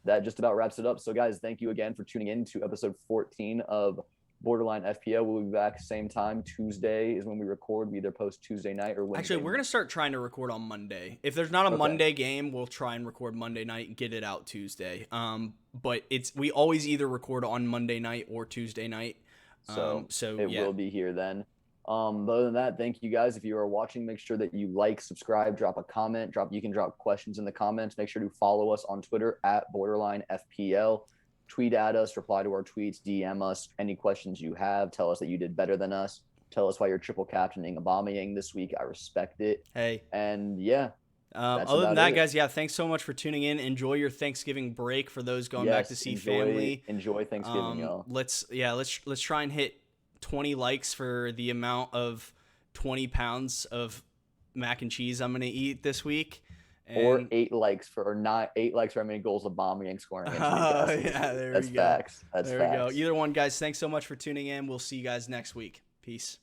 That just about wraps it up. So guys, thank you again for tuning in to episode 14 of Borderline FPL. We'll be back same time. Tuesday is when we record. We either post Tuesday night or Wednesday. Actually, we're going to start trying to record on Monday. If there's not a Monday game, we'll try and record Monday night and get it out Tuesday. But we always either record on Monday night or Tuesday night. So it will be here then. Other than that, thank you guys. If you are watching, make sure that you like, subscribe, drop a comment, you can drop questions in the comments. Make sure to follow us on Twitter at Borderline FPL. Tweet at us, reply to our tweets, DM us any questions you have. Tell us that you did better than us. Tell us why you're triple captaining Aubameyang this week. I respect it. Hey. And yeah. Other than that, guys, thanks so much for tuning in. Enjoy your Thanksgiving break for those going back to see family. Enjoy Thanksgiving, y'all. Let's try and hit 20 likes for the amount of 20 pounds of mac and cheese I'm gonna eat this week. Or 8 likes for how many goals Aubameyang scoring against Newcastle. That's facts. That's facts. We go. Either one, guys. Thanks so much for tuning in. We'll see you guys next week. Peace.